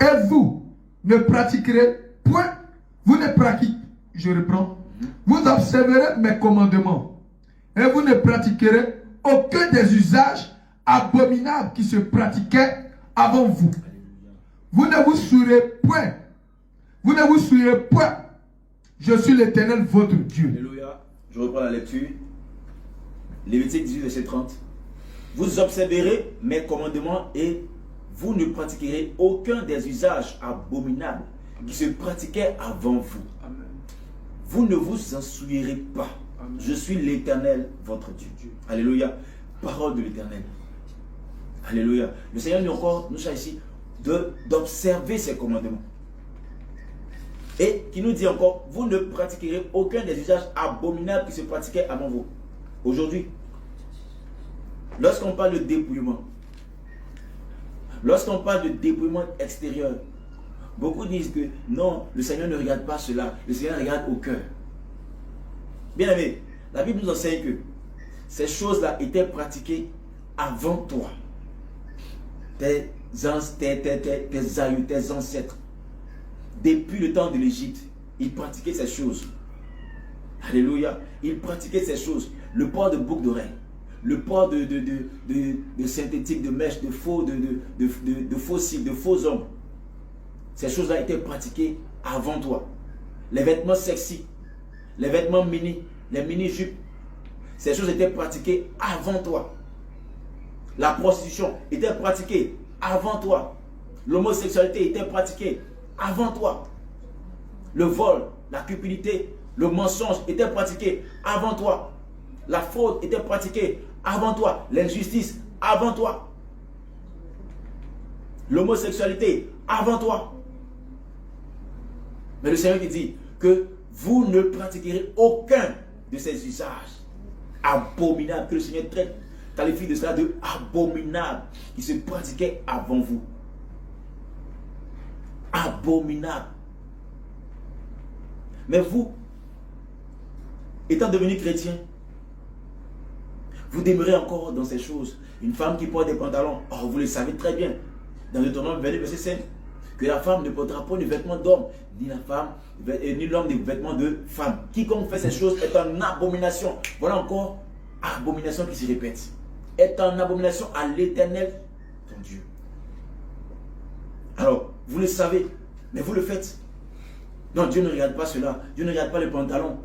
Et vous ne pratiquerez point. Vous ne pratiquerez. Je reprends. Vous observerez mes commandements. Et vous ne pratiquerez aucun des usages abominables qui se pratiquaient avant vous. Vous ne vous souillerez point. Vous ne vous souillerez point. Je suis l'Éternel, votre Dieu. Alléluia. Je reprends la lecture. Lévitique 18, verset 30. Vous observerez mes commandements et vous ne pratiquerez aucun des usages abominables qui se pratiquaient avant vous. Amen. Vous ne vous en souillerez pas. Amen. Je suis l'Éternel, votre Dieu. Alléluia. Parole de l'Éternel. Alléluia. Le Seigneur nous cherche ici d'observer ses commandements. Et qui nous dit encore, vous ne pratiquerez aucun des usages abominables qui se pratiquaient avant vous. Aujourd'hui, lorsqu'on parle de dépouillement, lorsqu'on parle de dépouillement extérieur, beaucoup disent que non, le Seigneur ne regarde pas cela, le Seigneur regarde au cœur. Bien aimé, la Bible nous enseigne que ces choses-là étaient pratiquées avant toi. Tes aïeux, tes ancêtres, depuis le temps de l'Égypte, ils pratiquaient ces choses. Alléluia. Ils pratiquaient ces choses. Le port de boucles d'oreilles, le port de synthétique, de mèches, de faux cils, de faux ongles. Ces choses-là étaient pratiquées avant toi. Les vêtements sexy, les vêtements mini, les mini-jupes, ces choses étaient pratiquées avant toi. La prostitution était pratiquée avant toi. L'homosexualité était pratiquée avant toi. Le vol, la cupidité, le mensonge était pratiqué avant toi. La fraude était pratiquée avant toi. L'injustice avant toi. L'homosexualité avant toi. Mais le Seigneur qui dit que vous ne pratiquerez aucun de ces usages abominables, que le Seigneur qualifie de cela de abominable, qui se pratiquaient avant vous. Abominable. Mais vous, étant devenu chrétien, vous demeurez encore dans ces choses. Une femme qui porte des pantalons, oh, vous le savez très bien, dans Deutéronome 22, verset 5, que la femme ne portera pas de vêtements d'homme, ni la femme, ni l'homme des vêtements de femme. Quiconque fait ces choses est en abomination. Voilà encore abomination qui se répète. Est en abomination à l'Éternel, ton Dieu. Alors, vous le savez, mais vous le faites. Non, Dieu ne regarde pas cela. Dieu ne regarde pas les pantalons.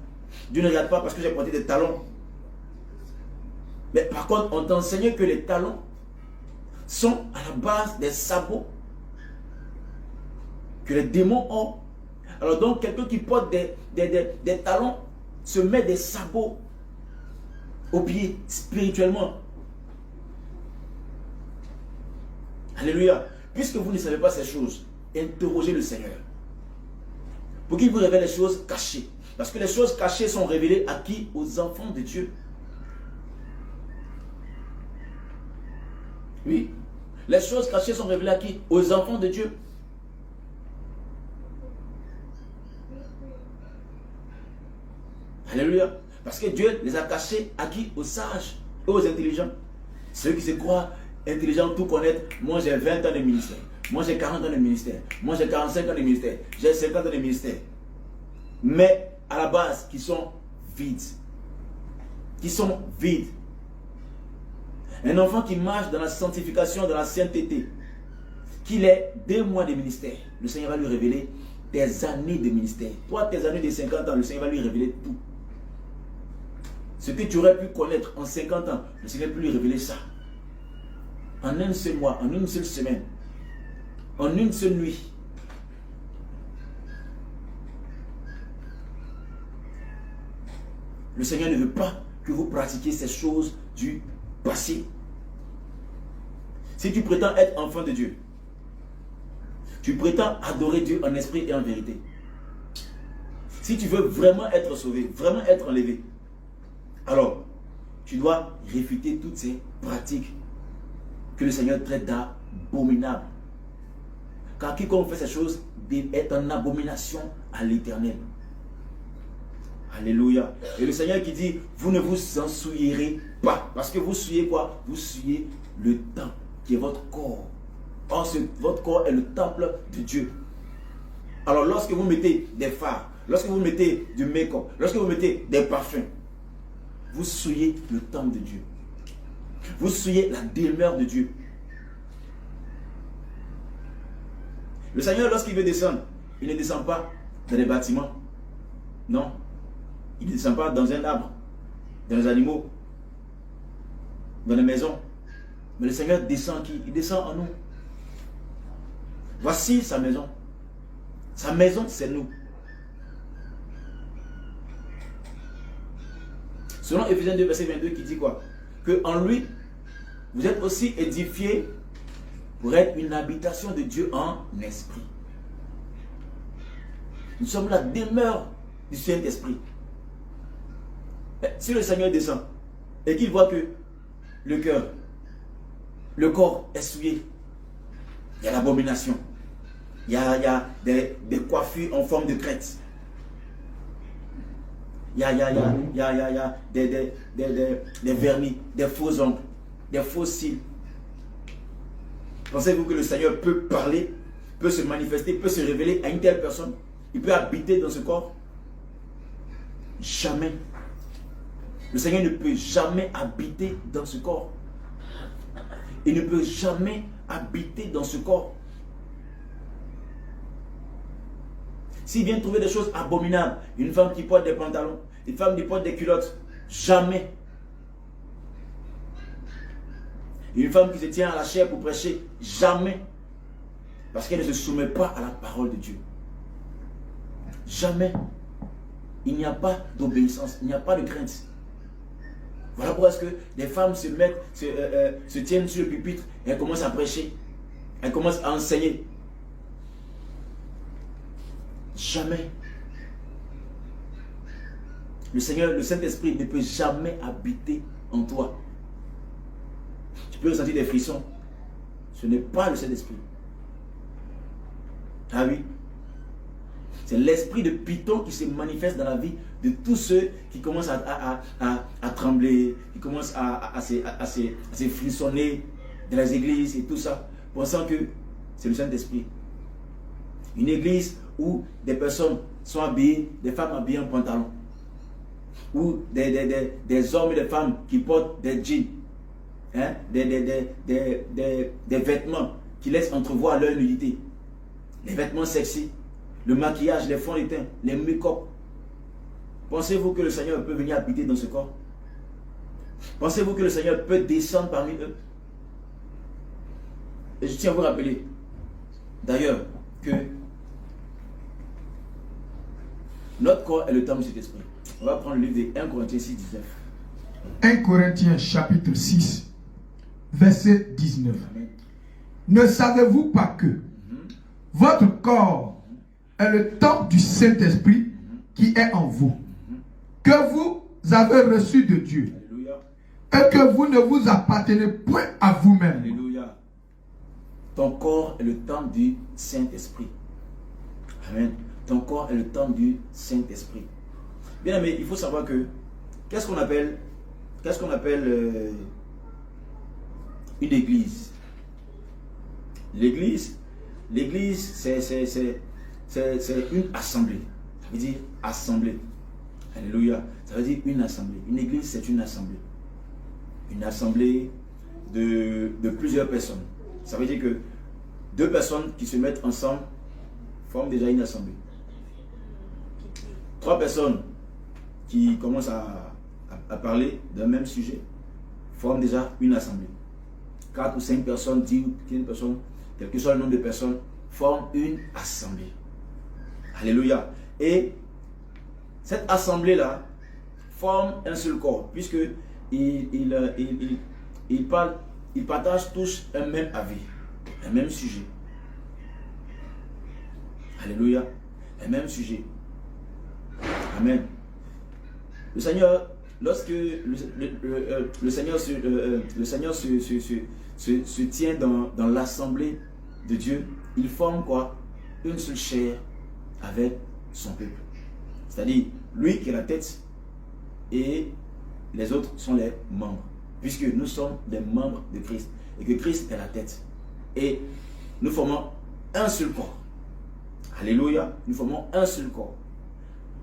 Dieu ne regarde pas parce que j'ai porté des talons. Mais par contre, on t'enseigne que les talons sont à la base des sabots que les démons ont. Alors donc, quelqu'un qui porte des talons se met des sabots aux pieds spirituellement. Alléluia. Puisque vous ne savez pas ces choses, interrogez le Seigneur pour qu'il vous révèle les choses cachées. Parce que les choses cachées sont révélées à qui? Aux enfants de Dieu. Oui. Les choses cachées sont révélées à qui? Aux enfants de Dieu. Alléluia. Parce que Dieu les a cachés à qui? Aux sages et aux intelligents. Ceux qui se croient intelligents, tout connaître. Moi j'ai 20 ans de ministère. Moi j'ai 40 ans de ministère. Moi j'ai 45 ans de ministère. J'ai 50 ans de ministère. Mais à la base, qui sont vides. Qui sont vides. Un enfant qui marche dans la sanctification, dans la sainteté, qu'il ait 2 mois de ministère, le Seigneur va lui révéler des années de ministère. Toi, tes années de 50 ans, le Seigneur va lui révéler tout. Ce que tu aurais pu connaître en 50 ans, le Seigneur peut lui révéler ça. En un seul mois, en une seule semaine, en une seule nuit. Le Seigneur ne veut pas que vous pratiquiez ces choses du passé. Si tu prétends être enfant de Dieu, tu prétends adorer Dieu en esprit et en vérité. Si tu veux vraiment être sauvé, vraiment être enlevé, alors tu dois réfuter toutes ces pratiques que le Seigneur traite d'abominables. Car quiconque fait ces choses est en abomination à l'Éternel. Alléluia. Et le Seigneur qui dit, vous ne vous en souillerez pas. Parce que vous souillez quoi? Vous souillez le temple qui est votre corps. Or, votre corps est le temple de Dieu. Alors, lorsque vous mettez des fards, lorsque vous mettez du make-up, lorsque vous mettez des parfums, vous souillez le temple de Dieu. Vous souillez la demeure de Dieu. Le Seigneur, lorsqu'il veut descendre, il ne descend pas dans les bâtiments. Non. Il ne descend pas dans un arbre, dans les animaux, dans les maisons. Mais le Seigneur descend qui? Il descend en nous. Voici sa maison. Sa maison, c'est nous. Selon Éphésiens 2, verset 22, qui dit quoi? Que en lui, vous êtes aussi édifiés pour être une habitation de Dieu en esprit. Nous sommes la demeure du Saint-Esprit. Si le Seigneur descend et qu'il voit que le cœur, le corps est souillé, il y a l'abomination, il y a des coiffures en forme de crête, il y a des vernis, des faux ongles, des faux cils. Pensez-vous que le Seigneur peut parler, peut se manifester, peut se révéler à une telle personne? Il peut habiter dans ce corps? Jamais. Le Seigneur ne peut jamais habiter dans ce corps. Il ne peut jamais habiter dans ce corps. S'il vient trouver des choses abominables, une femme qui porte des pantalons, une femme qui porte des culottes, jamais. Une femme qui se tient à la chair pour prêcher, jamais. Parce qu'elle ne se soumet pas à la parole de Dieu. Jamais. Il n'y a pas d'obéissance, il n'y a pas de crainte. Voilà pourquoi est-ce que des femmes se tiennent sur le pupitre et elles commencent à prêcher. Elles commencent à enseigner. Jamais. Le Seigneur, le Saint-Esprit ne peut jamais habiter en toi. Tu peux ressentir des frissons. Ce n'est pas le Saint-Esprit. Ah oui. C'est l'esprit de Python qui se manifeste dans la vie de tous ceux qui commencent à trembler, qui commencent à se frissonner dans les églises et tout ça, pensant que c'est le Saint-Esprit. Une église où des personnes sont habillées, des femmes habillées en pantalon, ou des hommes et des femmes qui portent des jeans, hein, des vêtements qui laissent entrevoir leur nudité, les vêtements sexy, le maquillage, les fonds de teint, les make-up. Pensez-vous que le Seigneur peut venir habiter dans ce corps? Pensez-vous que le Seigneur peut descendre parmi eux? Et je tiens à vous rappeler, d'ailleurs, que notre corps est le temple de cet esprit. On va prendre le livre de 1 Corinthiens 6, 19. 1 Corinthiens chapitre 6, verset 19. Amen. Ne savez-vous pas que votre corps est le temple du Saint-Esprit qui est en vous, que vous avez reçu de Dieu, Alléluia. et que vous ne vous appartenez point à vous-même? Alléluia. Ton corps est le temple du Saint-Esprit. Amen. Ton corps est le temple du Saint-Esprit. Bien aimé, il faut savoir que qu'est-ce qu'on appelle une église? L'église, c'est une assemblée. Ça veut dire assemblée. Alléluia. Ça veut dire une assemblée. Une église, c'est une assemblée. Une assemblée de plusieurs personnes. Ça veut dire que deux personnes qui se mettent ensemble forment déjà une assemblée. Trois personnes qui commencent à parler d'un même sujet forment déjà une assemblée. 4 ou 5 personnes, 10 ou 15 personnes, quel que soit le nombre de personnes, forment une assemblée. Alléluia. Et cette assemblée-là forme un seul corps, puisque ils partagent tous un même avis, un même sujet. Alléluia. Un même sujet. Amen. Le Seigneur, lorsque le Seigneur se tient dans l'assemblée de Dieu, il forme quoi? Une seule chair avec son peuple. C'est-à-dire, lui qui est la tête et les autres sont les membres. Puisque nous sommes des membres de Christ et que Christ est la tête. Et nous formons un seul corps. Alléluia. Nous formons un seul corps.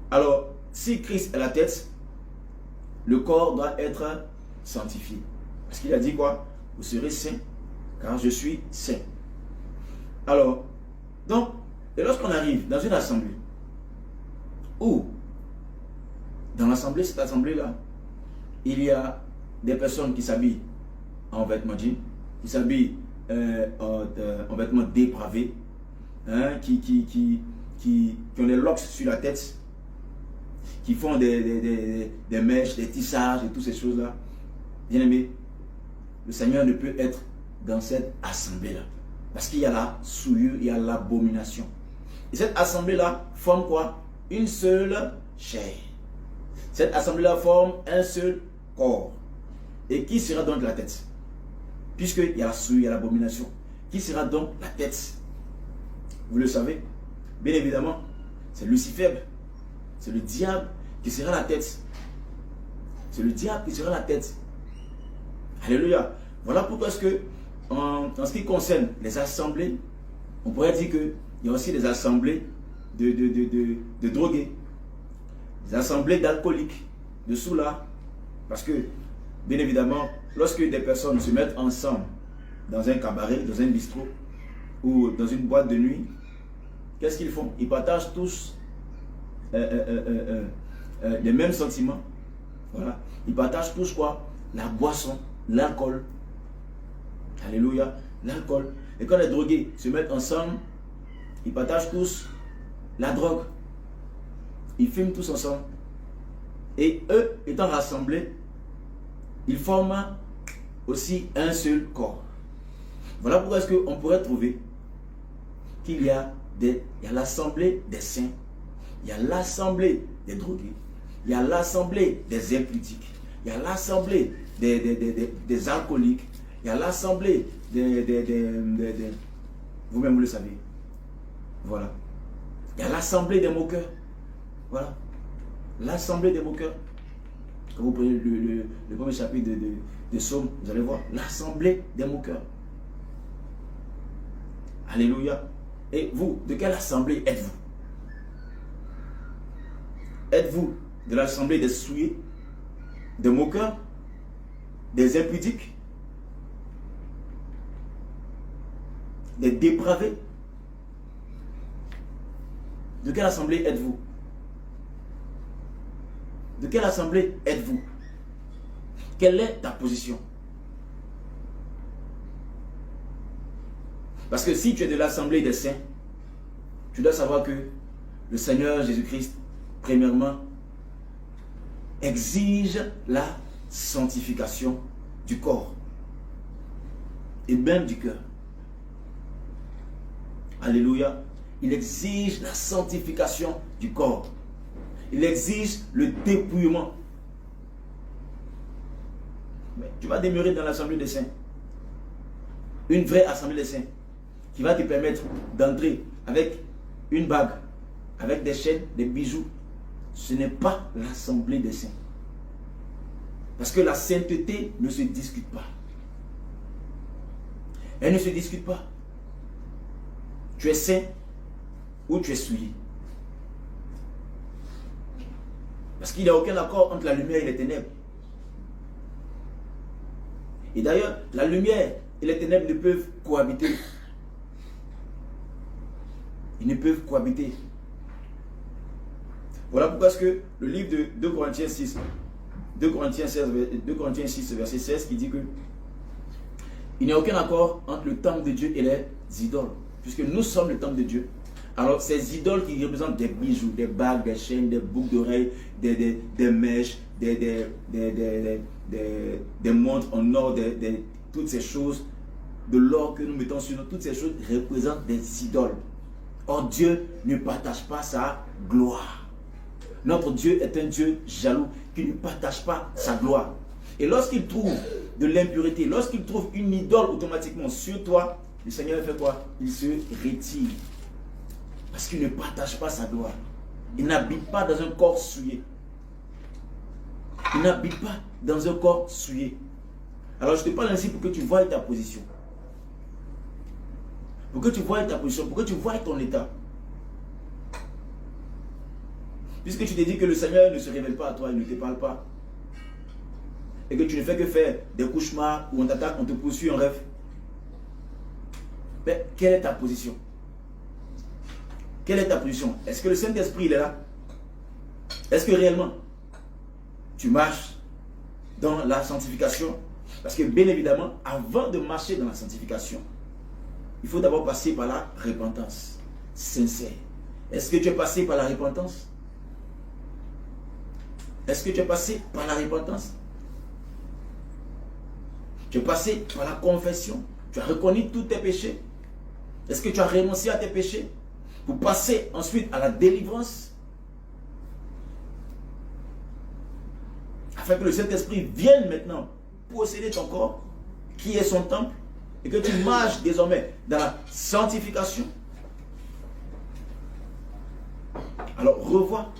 Alors, si Christ est la tête, le corps doit être sanctifié. Parce qu'il a dit quoi? Vous serez saints, car je suis saint. Alors, donc, et lorsqu'on arrive dans une assemblée, où, dans l'assemblée, cette assemblée-là, il y a des personnes qui s'habillent en vêtements jeans, qui s'habillent en vêtements dépravés, hein, qui ont des locks sur la tête, qui font des mèches, des tissages et toutes ces choses-là. Bien aimé, le Seigneur ne peut être dans cette assemblée-là. Parce qu'il y a la souillure, il y a l'abomination. Et cette assemblée-là forme quoi? Une seule chair. Cette assemblée-là forme un seul corps. Et qui sera donc la tête? Puisqu'il y a la souillure, il y a l'abomination. Qui sera donc la tête? Vous le savez. Bien évidemment, c'est Lucifer. C'est le diable qui sera la tête. C'est le diable qui sera la tête. Alléluia. Voilà pourquoi est-ce que, en ce qui concerne les assemblées, on pourrait dire qu'il y a aussi des assemblées de drogués, des assemblées d'alcooliques, de soulards. Parce que, bien évidemment, lorsque des personnes se mettent ensemble dans un cabaret, dans un bistrot ou dans une boîte de nuit, qu'est-ce qu'ils font? Ils partagent tous les mêmes sentiments. Voilà. Ils partagent tous quoi? La boisson, l'alcool. Alléluia. L'alcool. Et quand les drogués se mettent ensemble, ils partagent tous la drogue. Ils fument tous ensemble. Et eux, étant rassemblés, ils forment aussi un seul corps. Voilà pourquoi est-ce qu'on pourrait trouver qu'il y a l'assemblée des saints, il y a l'assemblée des drogués, il y a l'assemblée des impudiques, il y a l'assemblée des alcooliques, il y a l'assemblée vous-même vous le savez. Voilà. Il y a l'assemblée des moqueurs. Voilà. L'assemblée des moqueurs. Quand vous prenez le premier chapitre de Psaume, vous allez voir l'assemblée des moqueurs. Alléluia. Et vous, de quelle assemblée êtes-vous? Êtes-vous de l'assemblée des souillés, des moqueurs, des impudiques, des dépravés? De quelle assemblée êtes-vous? De quelle assemblée êtes-vous? Quelle est ta position? Parce que si tu es de l'assemblée des saints, tu dois savoir que le Seigneur Jésus-Christ, premièrement, exige la sanctification du corps et même du cœur. Alléluia. Il exige la sanctification du corps. Il exige le dépouillement. Mais tu vas demeurer dans l'assemblée des saints. Une vraie assemblée des saints qui va te permettre d'entrer avec une bague, avec des chaînes, des bijoux. Ce n'est pas l'assemblée des saints. Parce que la sainteté ne se discute pas. Elle ne se discute pas. Tu es saint ou tu es souillé. Parce qu'il n'y a aucun accord entre la lumière et les ténèbres. Et d'ailleurs, la lumière et les ténèbres ne peuvent cohabiter. Ils ne peuvent cohabiter. Voilà pourquoi est-ce que le livre de 2 Corinthiens 6, 2 Corinthiens 6, verset 16, qui dit que il n'y a aucun accord entre le temple de Dieu et les idoles. Puisque nous sommes le temple de Dieu. Alors ces idoles qui représentent des bijoux, des bagues, des chaînes, des boucles d'oreilles, des mèches, des montres en or, toutes ces choses, de l'or que nous mettons sur nous, toutes ces choses représentent des idoles. Or Dieu ne partage pas sa gloire. Notre Dieu est un Dieu jaloux qui ne partage pas sa gloire. Et lorsqu'il trouve de l'impureté, lorsqu'il trouve une idole automatiquement sur toi, le Seigneur fait quoi? Il se retire. Parce qu'il ne partage pas sa gloire. Il n'habite pas dans un corps souillé. Il n'habite pas dans un corps souillé. Alors je te parle ainsi pour que tu voies ta position. Pour que tu voies ta position, pour que tu voies ton état. Puisque tu te dis que le Seigneur ne se révèle pas à toi, il ne te parle pas. Et que tu ne fais que faire des cauchemars où on t'attaque, on te poursuit en rêve. Mais quelle est ta position? Quelle est ta position? Est-ce que le Saint-Esprit il est là? Est-ce que réellement tu marches dans la sanctification? Parce que bien évidemment, avant de marcher dans la sanctification, il faut d'abord passer par la repentance sincère. Est-ce que tu es passé par la repentance? Est-ce que tu es passé par la repentance? Tu es passé par la confession? Tu as reconnu tous tes péchés? Est-ce que tu as renoncé à tes péchés pour passer ensuite à la délivrance? Afin que le Saint-Esprit vienne maintenant posséder ton corps, qui est son temple, et que tu marches désormais dans la sanctification. Alors revois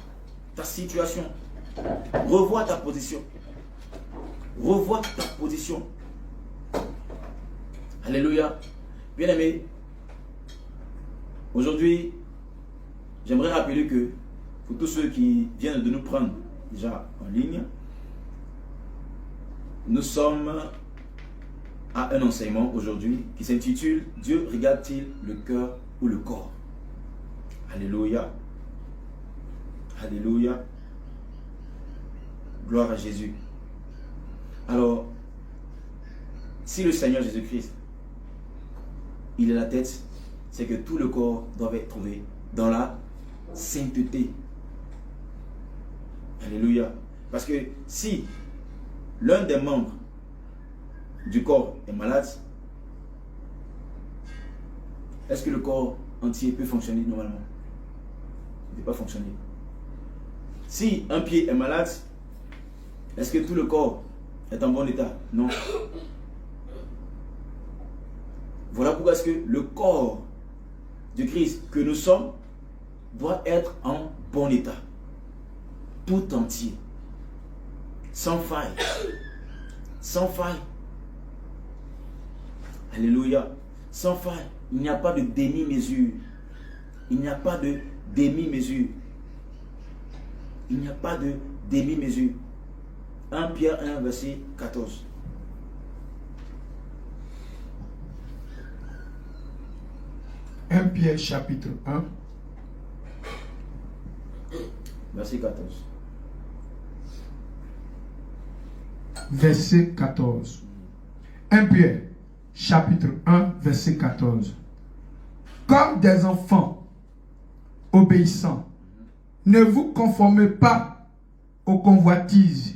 ta situation, revois ta position, revois ta position. Alléluia. Bien-aimé, aujourd'hui, j'aimerais rappeler que pour tous ceux qui viennent de nous prendre déjà en ligne, nous sommes à un enseignement aujourd'hui qui s'intitule « Dieu regarde-t-il le cœur ou le corps ?» Alléluia. Alléluia. Gloire à Jésus. Alors, si le Seigneur Jésus-Christ, il est la tête, c'est que tout le corps doit être trouvé dans la sainteté. Alléluia. Parce que si l'un des membres du corps est malade, est-ce que le corps entier peut fonctionner normalement? Il ne peut pas fonctionner. Si un pied est malade, est-ce que tout le corps est en bon état? Non. Voilà pourquoi est-ce que le corps du Christ que nous sommes doit être en bon état. Tout entier. Sans faille. Sans faille. Alléluia. Sans faille. Il n'y a pas de demi-mesure. Il n'y a pas de demi-mesure. Il n'y a pas de demi-mesure. 1 Pierre 1, verset 14. Pierre chapitre 1, verset 14. verset 14. 1 Pierre, chapitre 1, verset 14. Comme des enfants obéissants, ne vous conformez pas aux convoitises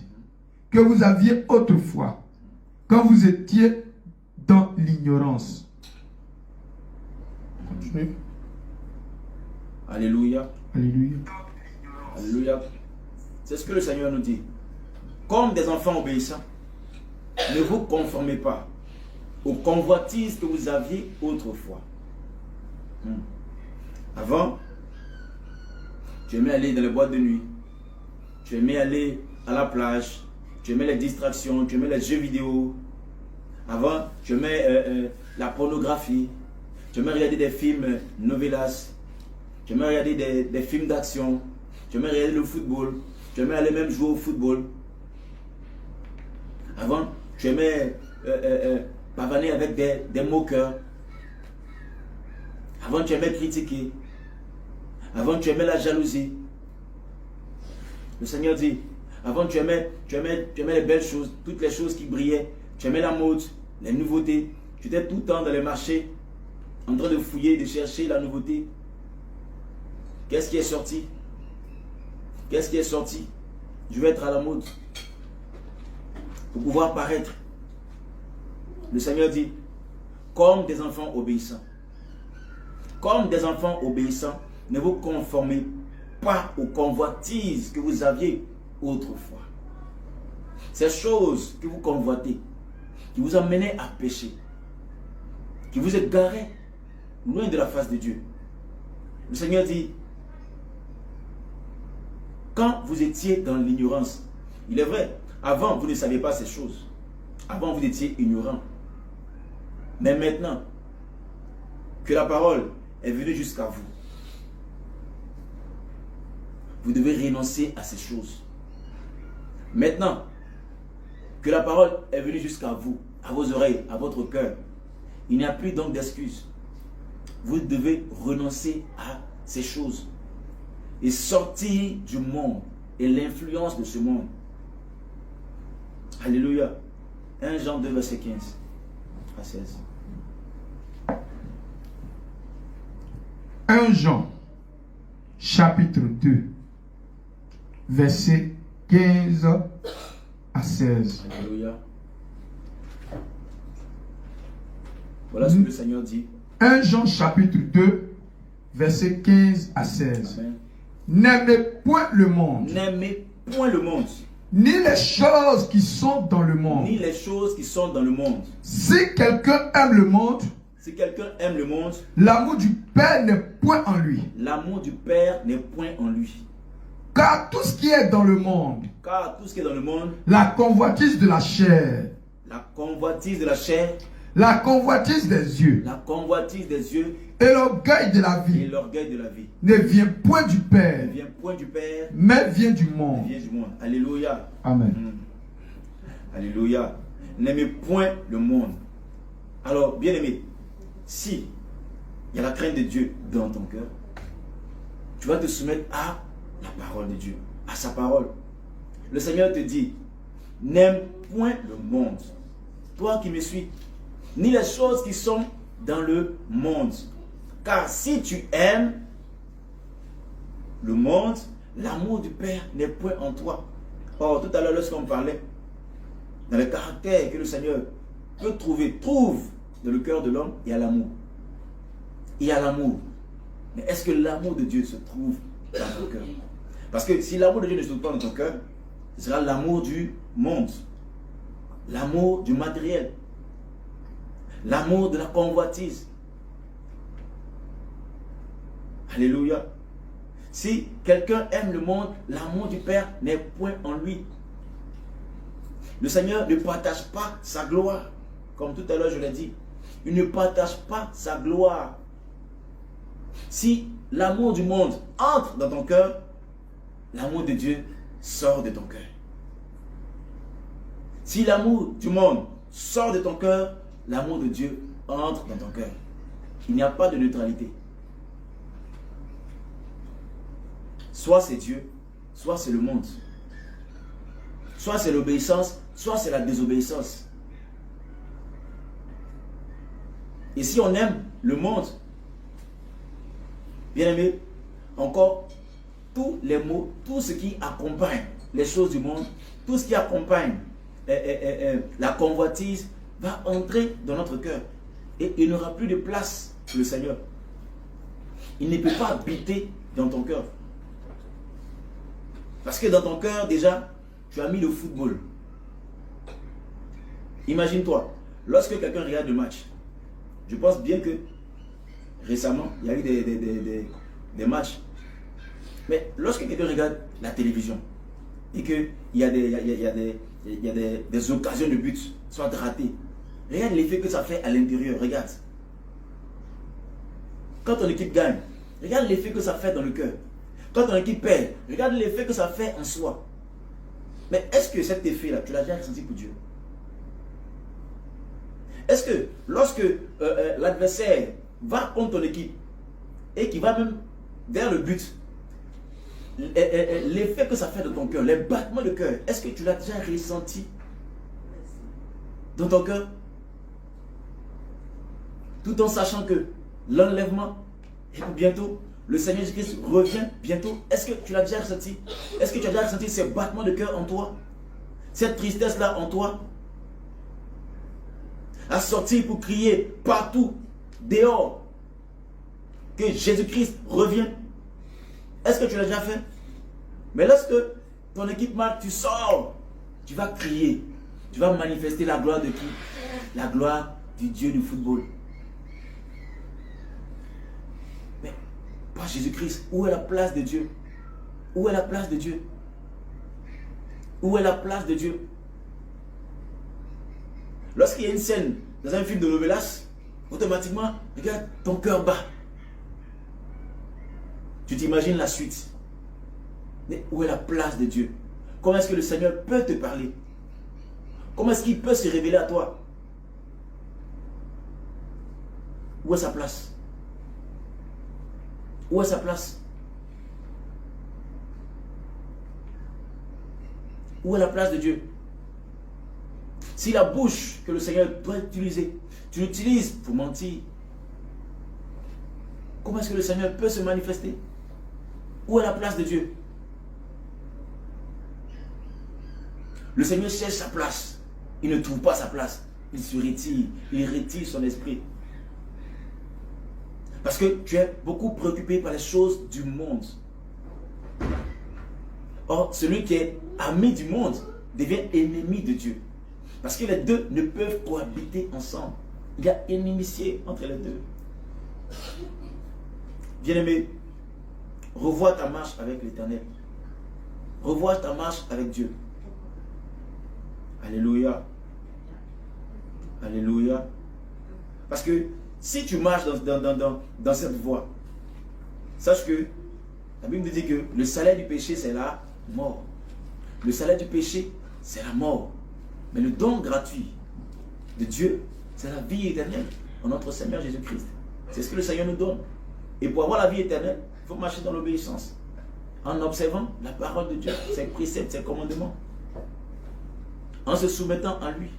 que vous aviez autrefois, quand vous étiez dans l'ignorance. Continuez. Alléluia. Alléluia. Alléluia. C'est ce que le Seigneur nous dit. Comme des enfants obéissants, ne vous conformez pas aux convoitises que vous aviez autrefois. Avant, tu aimais aller dans les boîtes de nuit, tu aimais aller à la plage, tu aimais les distractions, tu aimais les jeux vidéo. Avant, tu aimais la pornographie, tu aimais regarder des films novelas, tu aimais regarder des films d'action, tu aimais regarder le football, tu aimais aller même jouer au football. Avant, tu aimais pavaner avec des moqueurs. Avant, tu aimais critiquer. Avant, tu aimais la jalousie. Le Seigneur dit, avant, tu aimais les belles choses, toutes les choses qui brillaient. Tu aimais la mode, les nouveautés. Tu étais tout le temps dans les marchés, en train de fouiller, de chercher la nouveauté. Qu'est-ce qui est sorti? Qu'est-ce qui est sorti? Je vais être à la mode pour pouvoir paraître. Le Seigneur dit, comme des enfants obéissants. Comme des enfants obéissants, ne vous conformez pas aux convoitises que vous aviez autrefois. Ces choses que vous convoitez, qui vous amenaient à pécher, qui vous égaraient loin de la face de Dieu. Le Seigneur dit, quand vous étiez dans l'ignorance, il est vrai, avant vous ne saviez pas ces choses. Avant vous étiez ignorant. Mais maintenant que la parole est venue jusqu'à vous, vous devez renoncer à ces choses. Maintenant que la parole est venue jusqu'à vous, à vos oreilles, à votre cœur, il n'y a plus donc d'excuses. Vous devez renoncer à ces choses et sortir du monde et l'influence de ce monde. Alléluia. 1 Jean 2, verset 15 à 16. 1 Jean, chapitre 2, verset 15 à 16. Alléluia. Voilà ce que le Seigneur dit. 1 Jean, chapitre 2, verset 15 à 16. Amen. N'aimez point le monde, N'aimez point le monde, ni les choses qui sont dans le monde. ni les choses qui sont dans le monde. Si quelqu'un aime le monde, Si quelqu'un aime le monde, l'amour du Père n'est point en lui. l'amour du Père n'est point en lui. Car tout ce qui est dans le monde, Car tout ce qui est dans le monde, la convoitise de la chair, la convoitise de la chair, la convoitise des yeux la convoitise des yeux et l'orgueil de la et vie l'orgueil de la vie ne vient point du ne Père, vient point du Père, mais vient du mais monde. vient du monde. Alléluia. Amen. Alléluia. N'aimez point le monde. Alors, bien aimé, si il y a la crainte de Dieu dans ton cœur, tu vas te soumettre à la parole de Dieu, à sa parole. Le Seigneur te dit, n'aime point le monde. Toi qui me suis, ni les choses qui sont dans le monde. Car si tu aimes le monde, l'amour du Père n'est point en toi. Or, tout à l'heure, lorsqu'on parlait dans le caractère que le Seigneur peut trouve dans le cœur de l'homme, il y a l'amour. Il y a l'amour. Mais est-ce que l'amour de Dieu se trouve dans ton cœur? Parce que si l'amour de Dieu ne se trouve pas dans ton cœur, ce sera l'amour du monde, l'amour du matériel, l'amour de la convoitise. Alléluia. Si quelqu'un aime le monde, l'amour du Père n'est point en lui. Le Seigneur ne partage pas sa gloire. Comme tout à l'heure je l'ai dit. Il ne partage pas sa gloire. Si l'amour du monde entre dans ton cœur, l'amour de Dieu sort de ton cœur. Si l'amour du monde sort de ton cœur, l'amour de Dieu entre dans ton cœur. Il n'y a pas de neutralité. Soit c'est Dieu, soit c'est le monde. soit c'est l'obéissance, soit c'est la désobéissance. Et si on aime le monde, bien aimé, encore, tous les mots, tout ce qui accompagne les choses du monde, tout ce qui accompagne la convoitise va entrer dans notre cœur. Et il n'aura plus de place pour le Seigneur. Il ne peut pas habiter dans ton cœur. Parce que dans ton cœur, déjà, tu as mis le football. Imagine-toi, lorsque quelqu'un regarde le match, je pense bien que récemment, il y a eu des matchs. Mais lorsque quelqu'un regarde la télévision et qu'il y a des occasions de but, soit ratées, regarde l'effet que ça fait à l'intérieur, regarde. Quand ton équipe gagne, regarde l'effet que ça fait dans le cœur. Quand ton équipe perd, regarde l'effet que ça fait en soi. Mais est-ce que cet effet-là, tu l'as déjà ressenti pour Dieu? Est-ce que lorsque l'adversaire va contre ton équipe et qui va même vers le but, l'effet que ça fait dans ton cœur, les battements de cœur, est-ce que tu l'as déjà ressenti dans ton cœur? Tout en sachant que l'enlèvement est pour bientôt, le Seigneur Jésus-Christ revient bientôt. Est-ce que tu l'as déjà ressenti? Est-ce que tu as déjà ressenti ces battements de cœur en toi? Cette tristesse-là en toi? À sortir pour crier partout, dehors, que Jésus-Christ revient. Est-ce que tu l'as déjà fait? Mais lorsque ton équipe marque, tu sors, tu vas crier, tu vas manifester la gloire de qui? La gloire du Dieu du football. Mais pas Jésus-Christ. Où est la place de Dieu? Où est la place de Dieu? Où est la place de Dieu? Lorsqu'il y a une scène dans un film de Novelas, automatiquement, regarde, ton cœur bat. Tu t'imagines la suite. Mais où est la place de Dieu? Comment est-ce que le Seigneur peut te parler? Comment est-ce qu'il peut se révéler à toi? Où est sa place? Où est sa place? Où est la place de Dieu? Si la bouche que le Seigneur doit utiliser, tu l'utilises pour mentir, comment est-ce que le Seigneur peut se manifester? Où est la place de Dieu? Le Seigneur cherche sa place. Il ne trouve pas sa place. Il se retire. Il retire son esprit. Parce que tu es beaucoup préoccupé par les choses du monde. Or, celui qui est ami du monde devient ennemi de Dieu. Parce que les deux ne peuvent cohabiter ensemble. Il y a inimitié entre les deux. Bien-aimé, revois ta marche avec l'Éternel. Revois ta marche avec Dieu. Alléluia. Alléluia. Parce que si tu marches dans cette voie, sache que la Bible dit que le salaire du péché, c'est la mort. Le salaire du péché, c'est la mort. Mais le don gratuit de Dieu, c'est la vie éternelle en notre Seigneur Jésus-Christ. C'est ce que le Seigneur nous donne. Et pour avoir la vie éternelle, il faut marcher dans l'obéissance. En observant la parole de Dieu, ses préceptes, ses commandements. En se soumettant à lui.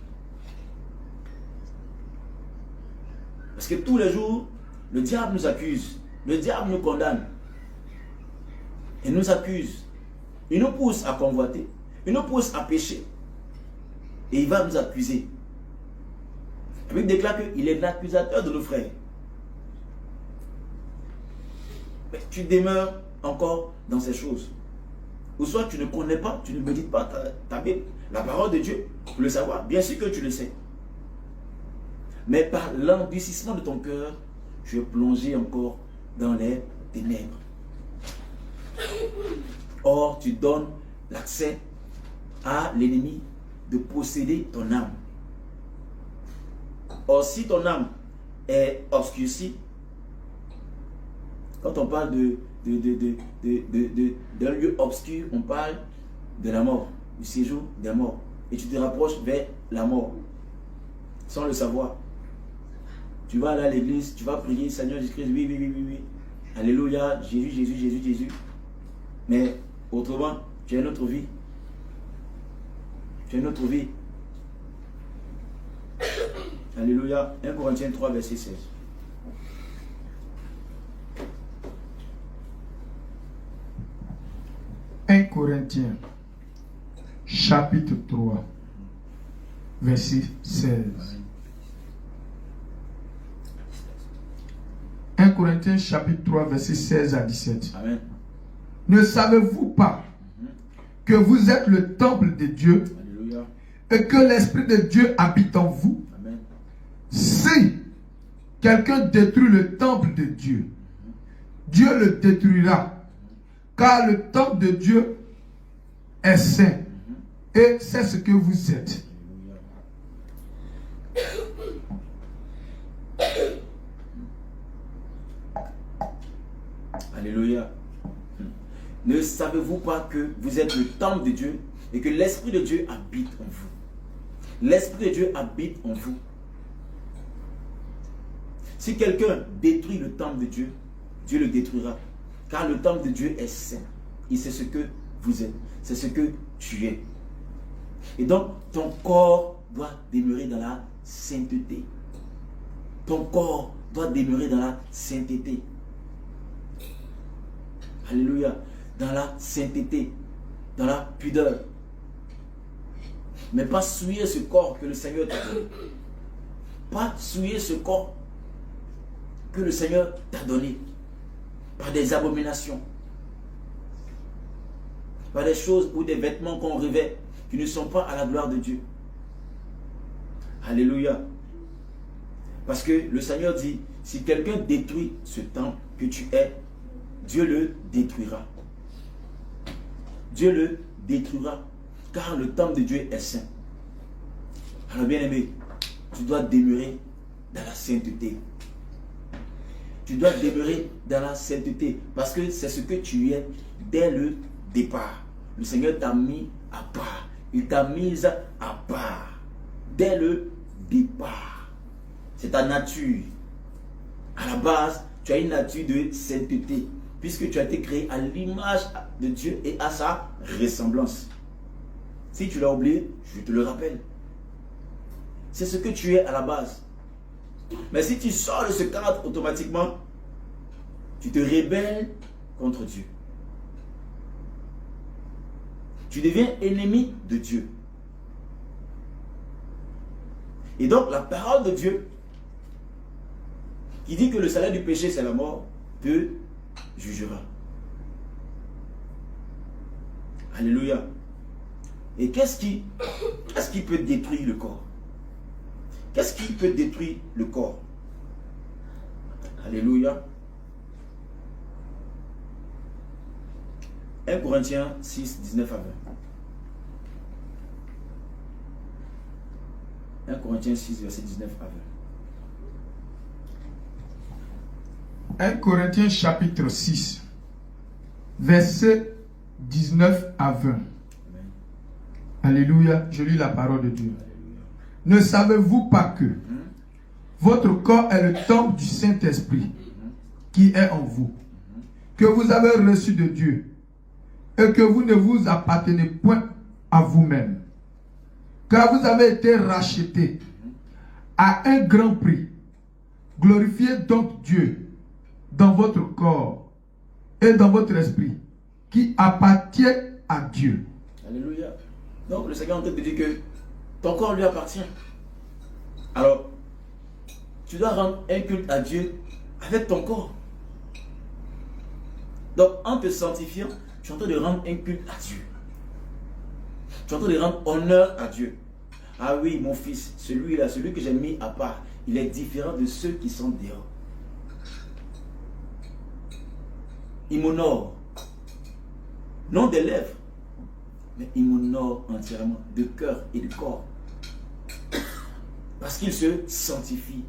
Parce que tous les jours, le diable nous accuse. Le diable nous condamne. Il nous accuse. Il nous pousse à convoiter. Il nous pousse à pécher. Et il va nous accuser. La Bible déclare qu'il est l'accusateur de nos frères. Mais tu demeures encore dans ces choses. Ou soit tu ne connais pas, tu ne médites pas ta Bible, la parole de Dieu, pour le savoir. Bien sûr que tu le sais. Mais par l'endurcissement de ton cœur, tu es plongé encore dans les ténèbres. Or, tu donnes l'accès à l'ennemi de posséder ton âme. Or, si ton âme est obscurcie, quand on parle d'un lieu obscur, on parle de la mort, du séjour des morts. Et tu te rapproches vers la mort, sans le savoir. Tu vas aller à l'église, tu vas prier, Seigneur Jésus-Christ, oui, oui, oui, oui, oui. Alléluia, Jésus, Jésus, Jésus, Jésus. Mais autrement, tu as une autre vie. Tu as une autre vie. Alléluia. 1 Corinthiens 3, verset 16. Corinthiens, chapitre 3, verset 16. 1 Corinthiens, chapitre 3, verset 16 à 17. Amen. Ne savez-vous pas que vous êtes le temple de Dieu, Alléluia. et que l'Esprit de Dieu habite en vous? Amen. Si quelqu'un détruit le temple de Dieu, Dieu le détruira, car le temple de Dieu est saint, et c'est ce que vous êtes. Alléluia. Ne savez-vous pas que vous êtes le temple de Dieu et que l'Esprit de Dieu habite en vous? L'Esprit de Dieu habite en vous. Si quelqu'un détruit le temple de Dieu, Dieu le détruira. Car le temple de Dieu est saint. Et c'est ce que vous êtes. C'est ce que tu es. Et donc, ton corps doit demeurer dans la sainteté. Ton corps doit demeurer dans la sainteté. Alléluia. Dans la sainteté. Dans la pudeur. Mais pas souiller ce corps que le Seigneur t'a donné. Pas souiller ce corps que le Seigneur t'a donné. Par des abominations. Par des choses ou des vêtements qu'on revêt qui ne sont pas à la gloire de Dieu. Alléluia. Parce que le Seigneur dit, si quelqu'un détruit ce temple que tu es, Dieu le détruira. Dieu le détruira. Car le temple de Dieu est saint. Alors bien aimé, tu dois demeurer dans la sainteté. Tu dois demeurer dans la sainteté. Parce que c'est ce que tu es dès le départ. Le Seigneur t'a mis à part. Il t'a mise à part. Dès le départ. C'est ta nature. À la base, tu as une nature de sainteté. Puisque tu as été créé à l'image de Dieu et à sa ressemblance. Si tu l'as oublié, je te le rappelle. C'est ce que tu es à la base. Mais si tu sors de ce cadre automatiquement, tu te rebelles contre Dieu. Tu deviens ennemi de Dieu. Et donc la parole de Dieu, qui dit que le salaire du péché c'est la mort, te jugera. Alléluia. Et qu'est-ce qui peut détruire le corps? Qu'est-ce qui peut détruire le corps? Alléluia. 1 Corinthiens 6, 19 à 20. 1 Corinthiens 6, verset 19 à 20. 1 Corinthiens chapitre 6, verset 19 à 20. Amen. Alléluia, je lis la parole de Dieu. Alléluia. Ne savez-vous pas que votre corps est le temple du Saint-Esprit qui est en vous, que vous avez reçu de Dieu, et que vous ne vous appartenez point à vous-même, car vous avez été rachetés à un grand prix. Glorifiez donc Dieu dans votre corps et dans votre esprit qui appartient à Dieu. Alléluia. Donc le Seigneur en train de dire que ton corps lui appartient. Alors, tu dois rendre un culte à Dieu avec ton corps. Donc, en te sanctifiant, tu es en train de rendre un culte à Dieu. Tu es en train de rendre honneur à Dieu. Ah oui, mon fils, celui-là, celui que j'ai mis à part, il est différent de ceux qui sont dehors. Il m'honore. Non des lèvres, mais il m'honore entièrement, de cœur et de corps. Parce qu'il se sanctifie.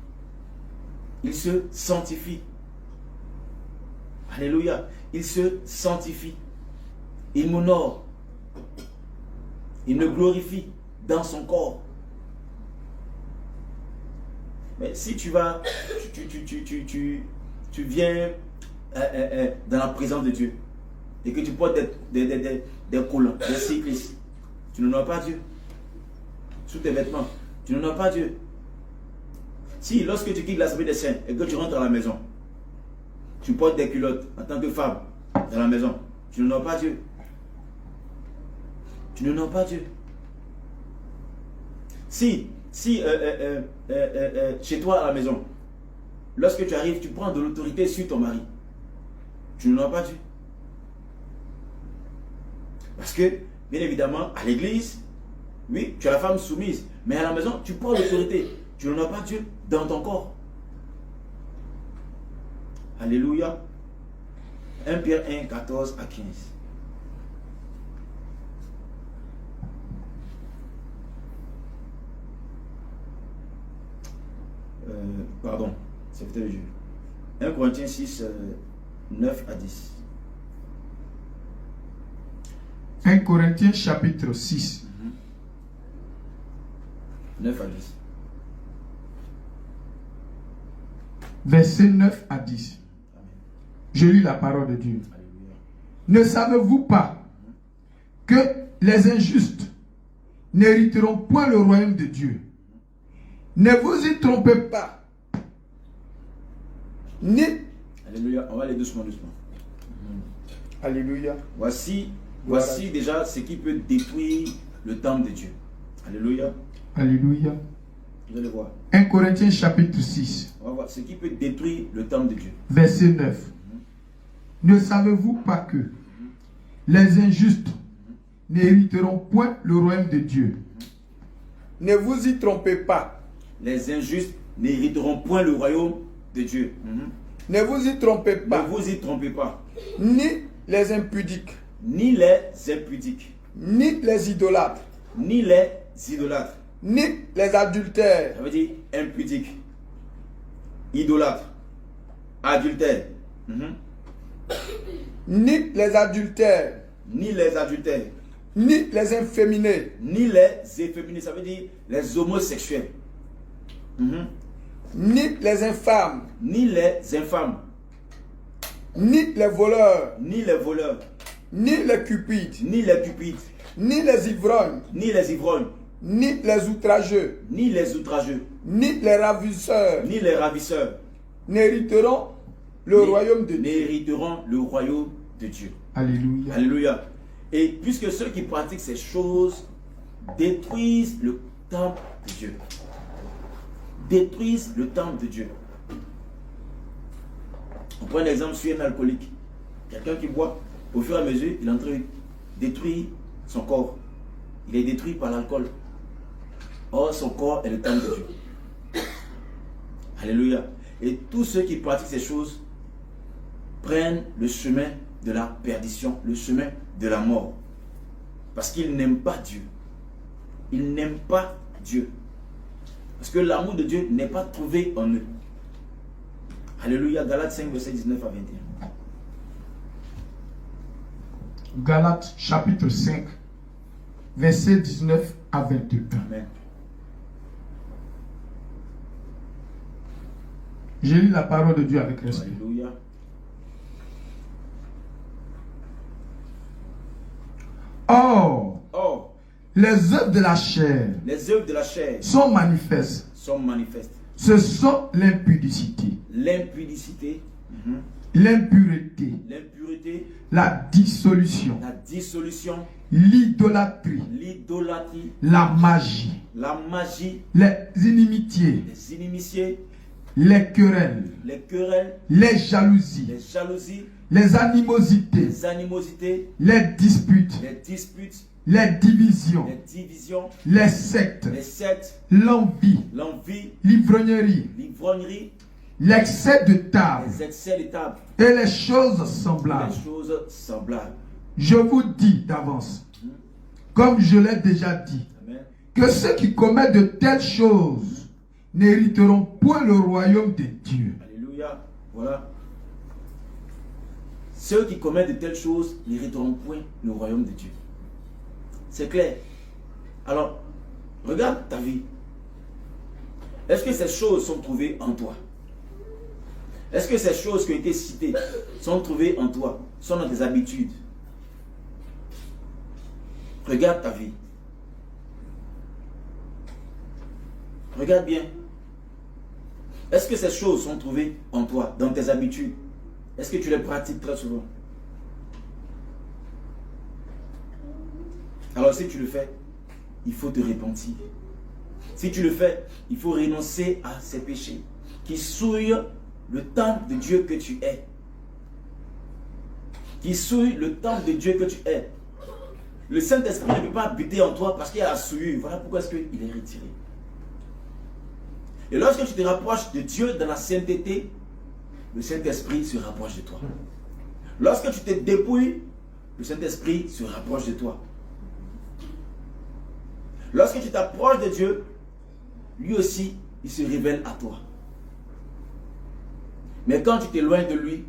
Il se sanctifie. Alléluia. Il se sanctifie. Il m'honore. Il me glorifie dans son corps. Mais si tu vas, tu viens dans la présence de Dieu et que tu portes des collants, des cyclistes, tu n'honores pas Dieu. sous tes vêtements, tu n'honores pas Dieu. Si lorsque tu quittes l'Assemblée des Saints et que tu rentres à la maison, tu portes des culottes en tant que femme dans la maison, tu n'honores pas Dieu. Tu n'honores pas Dieu. Si chez toi à la maison, lorsque tu arrives, tu prends de l'autorité sur ton mari, tu n'honores pas Dieu. Parce que, bien évidemment, à l'église, oui, tu as la femme soumise, mais à la maison, tu prends l'autorité. Tu n'honores pas Dieu dans ton corps. Alléluia. 1 Pierre 1, 14 à 15. Pardon, c'est le jeu. 1 Corinthiens 6, 9 à 10. 1 Corinthiens chapitre 6. 9 à 10. Verset 9 à 10. Amen. Je lis la parole de Dieu. Alléluia. Ne savez-vous pas que les injustes n'hériteront point le royaume de Dieu? Ne vous y trompez pas. Alléluia. On va aller doucement, doucement. Alléluia. Voici déjà ce qui peut détruire le temple de Dieu. Alléluia. Alléluia. Vous allez voir. 1 Corinthiens chapitre 6. On va voir ce qui peut détruire le temple de Dieu. Verset 9. Ne savez-vous pas que les injustes n'hériteront point le royaume de Dieu? Ne vous y trompez pas. Les injustes n'hériteront point le royaume de Dieu. Ne vous y trompez Ne pas. vous y trompez pas. Ni les impudiques, Ni les impudiques, ni les idolâtres, ni les idolâtres. ni les adultères, Ça veut dire impudique, idolâtre, adultère. ni les adultères, Ni les adultères, ni les inféminés, ni les efféminés. Ça veut dire les homosexuels. ni les infâmes, Ni les infâmes, ni les voleurs, ni les voleurs, ni les cupides, ni les cupides, ni les ivrognes, ni les ivrognes, ni les outrageux, ni les outrageux, ni les ravisseurs ni les ravisseurs n'hériteront le royaume de Dieu. n'hériteront le royaume de Dieu. Alléluia. Alléluia. Et puisque ceux qui pratiquent ces choses détruisent le temple de Dieu. Détruisent le temple de Dieu. On prend un exemple sur un alcoolique. Quelqu'un qui boit, au fur et à mesure, il est en train de détruire son corps. Il est détruit par l'alcool. Or, son corps est le temple de Dieu. Alléluia. Et tous ceux qui pratiquent ces choses prennent le chemin de la perdition, le chemin de la mort. Parce qu'ils n'aiment pas Dieu. Ils n'aiment pas Dieu. Parce que l'amour de Dieu n'est pas trouvé en eux. Alléluia. Galates 5, verset 19 à 21. Galates chapitre 5, verset 19 à 21. Amen. Je lis la parole de Dieu avec respect. Alléluia. Or, Or, les œuvres de la chair les œuvres de la chair sont manifestes. sont manifestes. Ce sont l'impudicité, L'impudicité, l'impureté, l'impureté, la dissolution, la dissolution, l'idolâtrie, l'idolâtrie, la magie, la magie, les inimitiés, les inimitiés, les querelles, les querelles, les jalousies, les jalousies, les animosités, les animosités, les disputes, les disputes, les divisions, les divisions, les sectes, les sectes, l'envie, l'envie, l'ivrognerie, l'ivrognerie, l'excès de table les excès de table, et les choses les semblables. choses semblables. Je vous dis d'avance, comme je l'ai déjà dit, Amen. que ceux qui commettent de telles choses n'hériteront point le royaume de Dieu. Alléluia. Voilà. Ceux qui commettent de telles choses n'hériteront point le royaume de Dieu. C'est clair. Alors, regarde ta vie. Est-ce que ces choses sont trouvées en toi? Est-ce que ces choses qui ont été citées sont trouvées en toi? Sont dans tes habitudes? Regarde ta vie. Regarde bien. Est-ce que ces choses sont trouvées en toi, dans tes habitudes? Est-ce que tu les pratiques très souvent? Alors si tu le fais, il faut te repentir. Si tu le fais, il faut renoncer à ces péchés qui souillent le temple de Dieu que tu es. Qui souillent le temple de Dieu que tu es. Le Saint-Esprit ne peut pas habiter en toi parce qu'il y a la souillure. Voilà pourquoi est-ce qu'il est retiré. Et lorsque tu te rapproches de Dieu dans la sainteté, le Saint-Esprit se rapproche de toi. Lorsque tu te dépouilles, le Saint-Esprit se rapproche de toi. Lorsque tu t'approches de Dieu, lui aussi, il se révèle à toi. Mais quand tu t'éloignes de lui,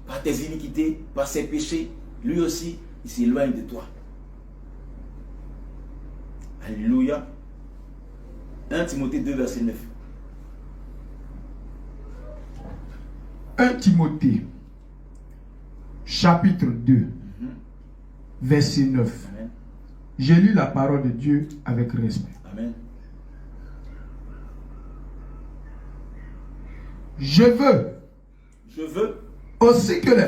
par tes iniquités, par ses péchés, lui aussi, il s'éloigne de toi. Alléluia. 1 Timothée 2, verset 9. 1 Timothée, chapitre 2, verset 9. Amen. J'ai lu la parole de Dieu avec respect. Amen. Je veux aussi que les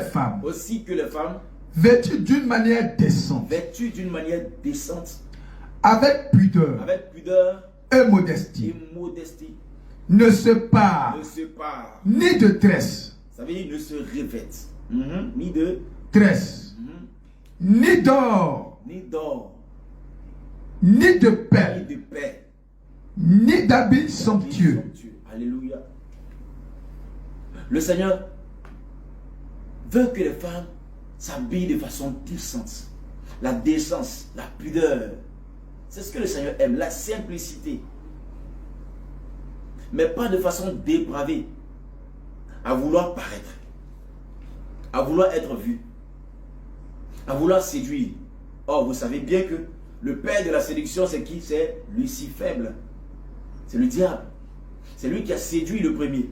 femmes, vêtues d'une manière décente, avec pudeur et modestie, ne se parent ni de tresse, ça veut dire ne se revêtent, ni de tresse, ni d'or, ni de paix, ni d'habits somptueux. Alléluia. Le Seigneur veut que les femmes s'habillent de façon décente. La décence, la pudeur. C'est ce que le Seigneur aime, la simplicité. Mais pas de façon dépravée. À vouloir paraître. À vouloir être vu. À vouloir séduire. Or, vous savez bien que le père de la séduction, c'est qui? C'est Lucifer. C'est le diable. C'est lui qui a séduit le premier.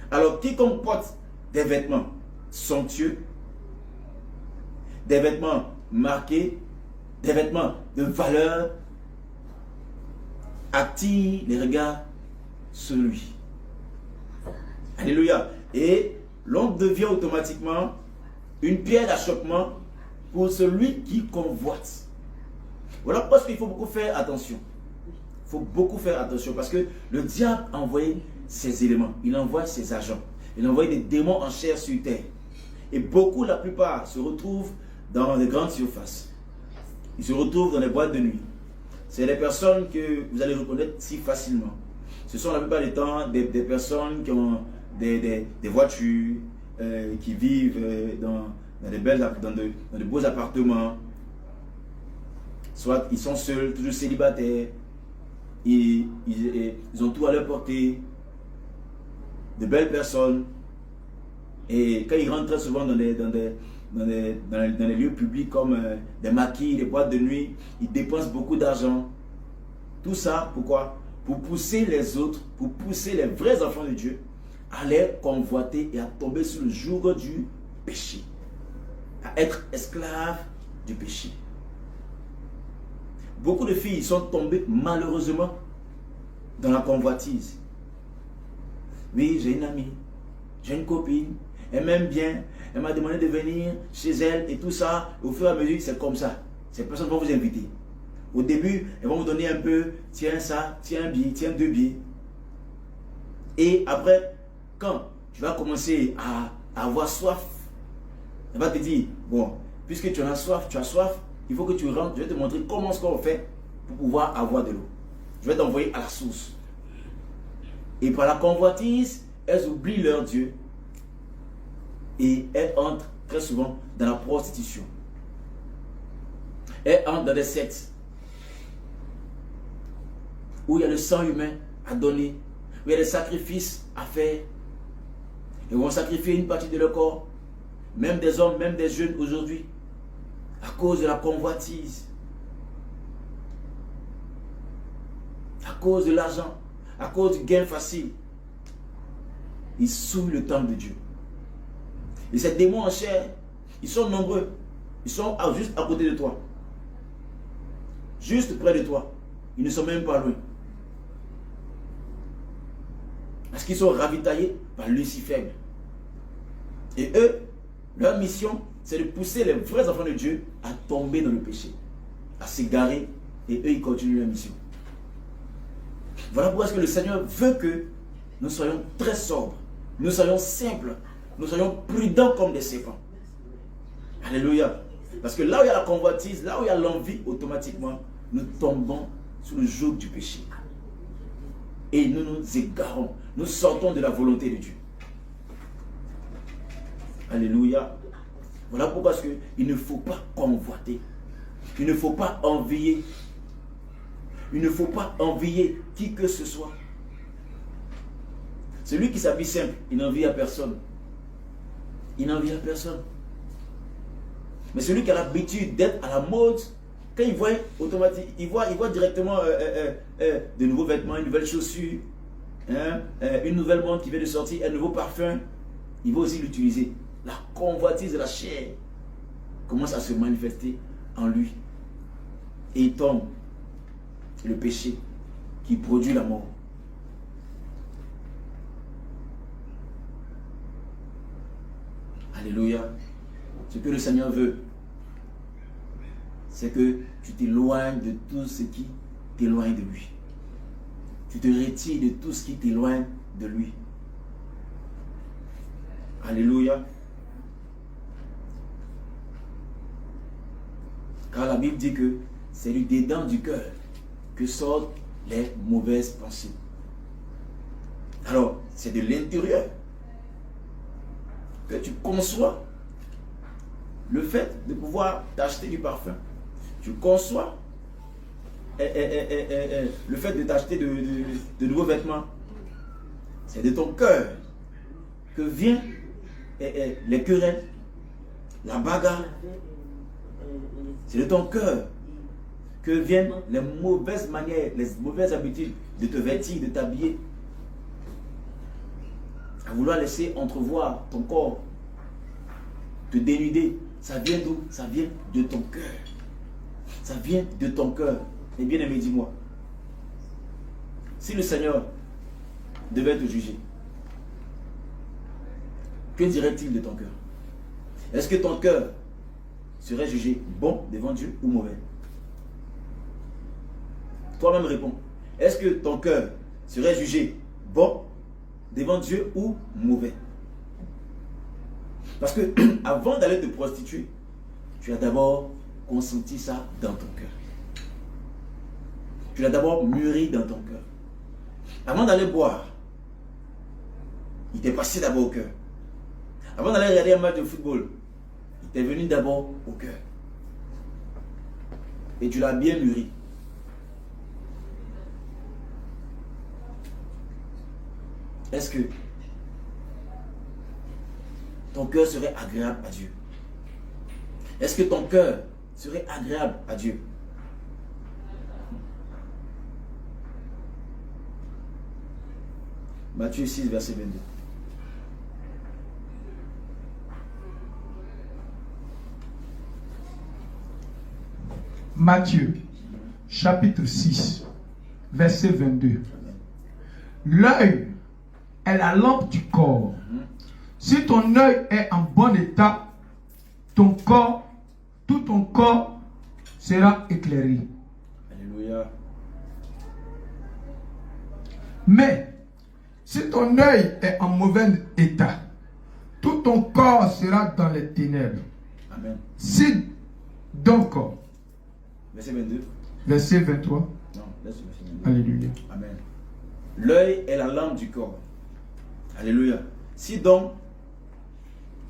Alors, quiconque porte des vêtements somptueux, des vêtements marqués, des vêtements de valeur, attire les regards sur lui. Alléluia. Et l'on devient automatiquement une pierre d'achoppement pour celui qui convoite. Voilà parce qu'il faut beaucoup faire attention. Il faut beaucoup faire attention parce que le diable a envoyé ses éléments, il envoie ses agents, il envoie des démons en chair sur terre. Et beaucoup, la plupart, se retrouvent dans les grandes surfaces. Ils se retrouvent dans les boîtes de nuit. C'est des personnes que vous allez reconnaître si facilement. Ce sont la plupart du temps des personnes qui ont des voitures, qui vivent dans de beaux appartements. Soit ils sont seuls, toujours célibataires. Ils ont tout à leur portée. De belles personnes. Et quand ils rentrent très souvent dans les lieux publics comme des maquis, des boîtes de nuit, ils dépensent beaucoup d'argent. Tout ça, pourquoi? Pour pousser les autres, pour pousser les vrais enfants de Dieu à les convoiter et à tomber sur le joug du péché. À être esclaves du péché. Beaucoup de filles sont tombées malheureusement dans la convoitise. Oui, j'ai une amie, j'ai une copine, elle m'aime bien, elle m'a demandé de venir chez elle et tout ça. Au fur et à mesure, c'est comme ça. Ces personnes vont vous inviter. Au début, elles vont vous donner un peu, tiens ça, tiens un billet, tiens 2 billets. Et après, quand tu vas commencer à avoir soif, elle va te dire, bon, puisque tu en as soif, il faut que tu rentres, je vais te montrer comment ce qu'on fait pour pouvoir avoir de l'eau. Je vais t'envoyer à la source. Et par la convoitise, elles oublient leur Dieu. Et elles entrent très souvent dans la prostitution. Elles entrent dans des sectes où il y a le sang humain à donner, où il y a des sacrifices à faire. Ils vont sacrifier une partie de leur corps, même des hommes, même des jeunes aujourd'hui, à cause de la convoitise, à cause de l'argent, à cause du gain facile. Ils souillent le temple de Dieu. Et ces démons en chair, ils sont nombreux. Ils sont juste à côté de toi. Juste près de toi. ils ne sont même pas loin. Parce qu'ils sont ravitaillés par Lucifer. Et eux, leur mission, c'est de pousser les vrais enfants de Dieu à tomber dans le péché, à s'égarer, et eux, ils continuent leur mission. Voilà pourquoi est-ce que le Seigneur veut que nous soyons très sobres, nous soyons simples, nous soyons prudents comme des serpents. Alléluia. Parce que là où il y a la convoitise, là où il y a l'envie, automatiquement, nous tombons sous le joug du péché. Et nous nous égarons, nous sortons de la volonté de Dieu. Alléluia. Voilà pourquoi est-ce qu'il ne faut pas convoiter. Il ne faut pas envier. Il ne faut pas envier qui que ce soit. Celui qui s'habille simple, il n'envie à personne. Il n'envie à personne. Mais celui qui a l'habitude d'être à la mode, quand il voit automatiquement, il voit directement de nouveaux vêtements, une nouvelle chaussure, une nouvelle montre qui vient de sortir, un nouveau parfum, il va aussi l'utiliser. La convoitise de la chair commence à se manifester en lui. Et il tombe. Le péché qui produit la mort. Alléluia. Ce que le Seigneur veut, c'est que tu t'éloignes de tout ce qui t'éloigne de lui. Tu te retires de tout ce qui t'éloigne de lui. Alléluia. Car la Bible dit que c'est du dedans du cœur que sortent les mauvaises pensées. Alors, c'est de l'intérieur que tu conçois le fait de pouvoir t'acheter du parfum. Tu conçois le fait de t'acheter de nouveaux vêtements. C'est de ton cœur que viennent les querelles, la bagarre. C'est de ton cœur que viennent les mauvaises manières, les mauvaises habitudes de te vêtir, de t'habiller. À vouloir laisser entrevoir ton corps, te dénuder. Ça vient d'où? Ça vient de ton cœur. Ça vient de ton cœur. Et bien aimé, dis-moi, si le Seigneur devait te juger, que dirait-il de ton cœur? Est-ce que ton cœur serait jugé bon devant Dieu ou mauvais? Toi-même réponds. Est-ce que ton cœur serait jugé bon devant Dieu ou mauvais? Parce que avant d'aller te prostituer, tu as d'abord consenti ça dans ton cœur. Tu l'as d'abord mûri dans ton cœur. Avant d'aller boire, il t'est passé d'abord au cœur. Avant d'aller regarder un match de football, il t'est venu d'abord au cœur. Et tu l'as bien mûri. Est-ce que ton cœur serait agréable à Dieu? Est-ce que ton cœur serait agréable à Dieu? Matthieu 6, verset 22. Matthieu, chapitre 6, verset 22. L'œil est la lampe du corps. Si ton œil est en bon état, ton corps, tout ton corps sera éclairé. Alléluia. Mais si ton œil est en mauvais état, tout ton corps sera dans les ténèbres. Amen. Si donc, Verset 22. verset 23. Non, laisse le verset 22. Alléluia. Amen. L'œil est la lampe du corps. Alléluia. Si donc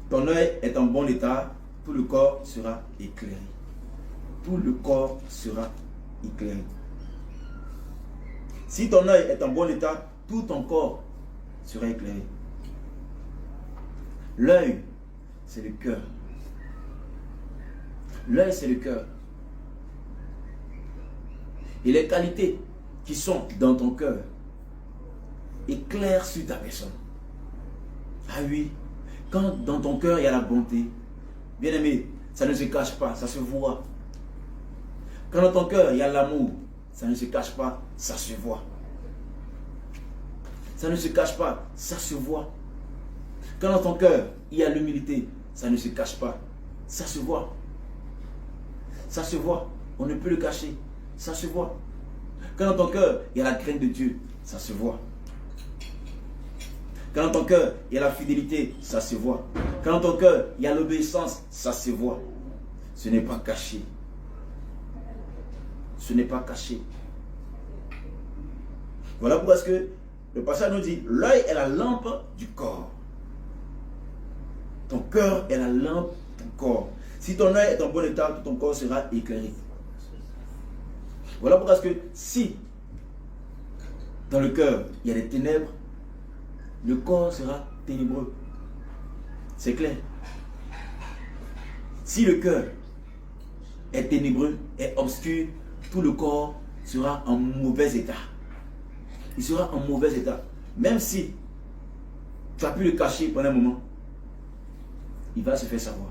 ton œil est en bon état, tout le corps sera éclairé. Tout le corps sera éclairé. Si ton œil est en bon état, tout ton corps sera éclairé. L'œil, c'est le cœur. L'œil, c'est le cœur. Et les qualités qui sont dans ton cœur éclairent sur ta personne. Ah oui, quand dans ton cœur il y a la bonté, bien aimé, ça ne se cache pas, ça se voit. Quand dans ton cœur il y a l'amour, ça ne se cache pas, ça se voit. Ça ne se cache pas, ça se voit. Quand dans ton cœur, il y a l'humilité, ça ne se cache pas, ça se voit. Ça se voit, on ne peut le cacher, ça se voit. Quand dans ton cœur, il y a la crainte de Dieu, ça se voit. Quand dans ton cœur, il y a la fidélité, ça se voit. Quand dans ton cœur, il y a l'obéissance, ça se voit. Ce n'est pas caché. Ce n'est pas caché. Voilà pourquoi est-ce que le passage nous dit, l'œil est la lampe du corps. Ton cœur est la lampe de ton corps. Si ton œil est en bon état, tout ton corps sera éclairé. Voilà pourquoi est-ce que si dans le cœur il y a des ténèbres, le corps sera ténébreux. C'est clair. Si le cœur est ténébreux, est obscur, tout le corps sera en mauvais état. Il sera en mauvais état. Même si tu as pu le cacher pendant un moment, il va se faire savoir.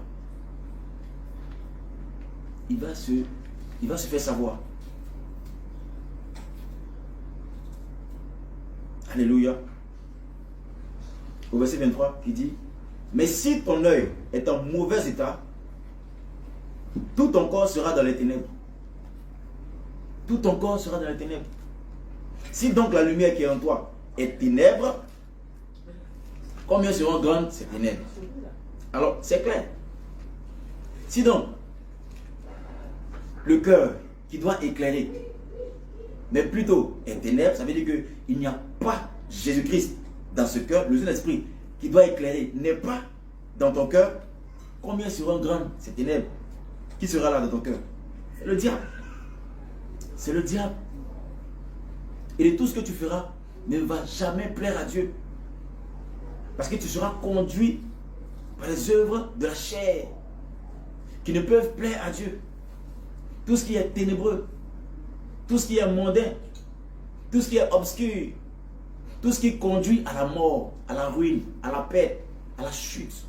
Il va se faire savoir. Alléluia. Au verset 23, qui dit, mais si ton œil est en mauvais état, tout ton corps sera dans les ténèbres. Tout ton corps sera dans les ténèbres. Si donc la lumière qui est en toi est ténèbre, combien seront grandes ces ténèbres? Alors, c'est clair. Si donc le cœur qui doit éclairer, mais plutôt est ténèbre, ça veut dire qu'il n'y a pas Jésus-Christ dans ce cœur, le Saint-Esprit qui doit éclairer n'est pas dans ton cœur, combien seront grandes ces ténèbres? Qui sera là dans ton cœur? C'est le diable. C'est le diable. Et de tout ce que tu feras ne va jamais plaire à Dieu. Parce que tu seras conduit par les œuvres de la chair qui ne peuvent plaire à Dieu. Tout ce qui est ténébreux, tout ce qui est mondain, tout ce qui est obscur, tout ce qui conduit à la mort, à la ruine, à la perte, à la chute.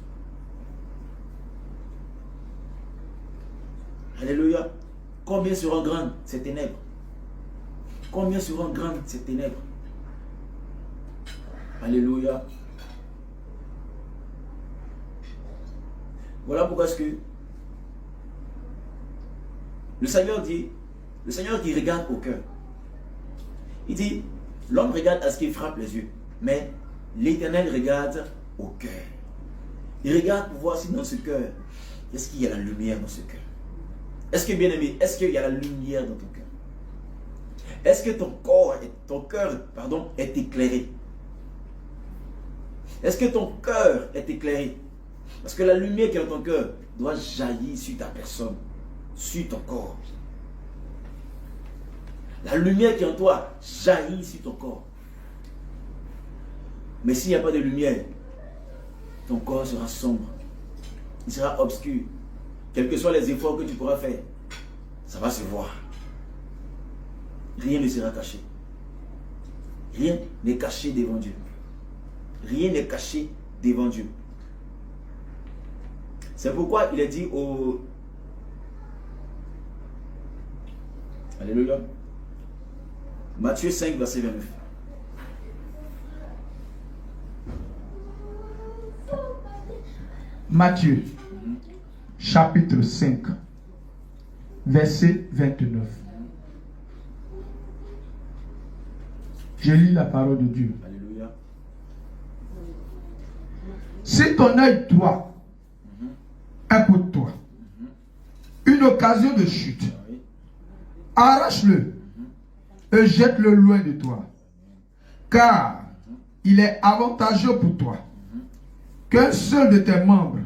Alléluia. Combien seront grandes ces ténèbres? Combien seront grandes ces ténèbres? Alléluia. Voilà pourquoi est-ce que le Seigneur dit regarde au cœur. Il dit, l'homme regarde à ce qui frappe les yeux, mais l'Éternel regarde au cœur. Il regarde pour voir si dans ce cœur, est-ce qu'il y a la lumière dans ce cœur? Est-ce que, bien aimé, est-ce qu'il y a la lumière dans ton cœur? Est-ce que ton cœur est éclairé? Est-ce que ton cœur est éclairé? Parce que la lumière qui est dans ton cœur doit jaillir sur ta personne, sur ton corps. La lumière qui est en toi jaillit sur ton corps. Mais s'il n'y a pas de lumière, ton corps sera sombre. Il sera obscur. Quels que soient les efforts que tu pourras faire, ça va se voir. Rien ne sera caché. Rien n'est caché devant Dieu. Rien n'est caché devant Dieu. C'est pourquoi il est dit au... Alléluia. Matthieu 5, verset 29. Matthieu, chapitre 5, verset 29. Je lis la parole de Dieu. Alléluia. Si ton œil droit est pour toi une occasion de chute, arrache-le et jette-le loin de toi. Car il est avantageux pour toi qu'un seul de tes membres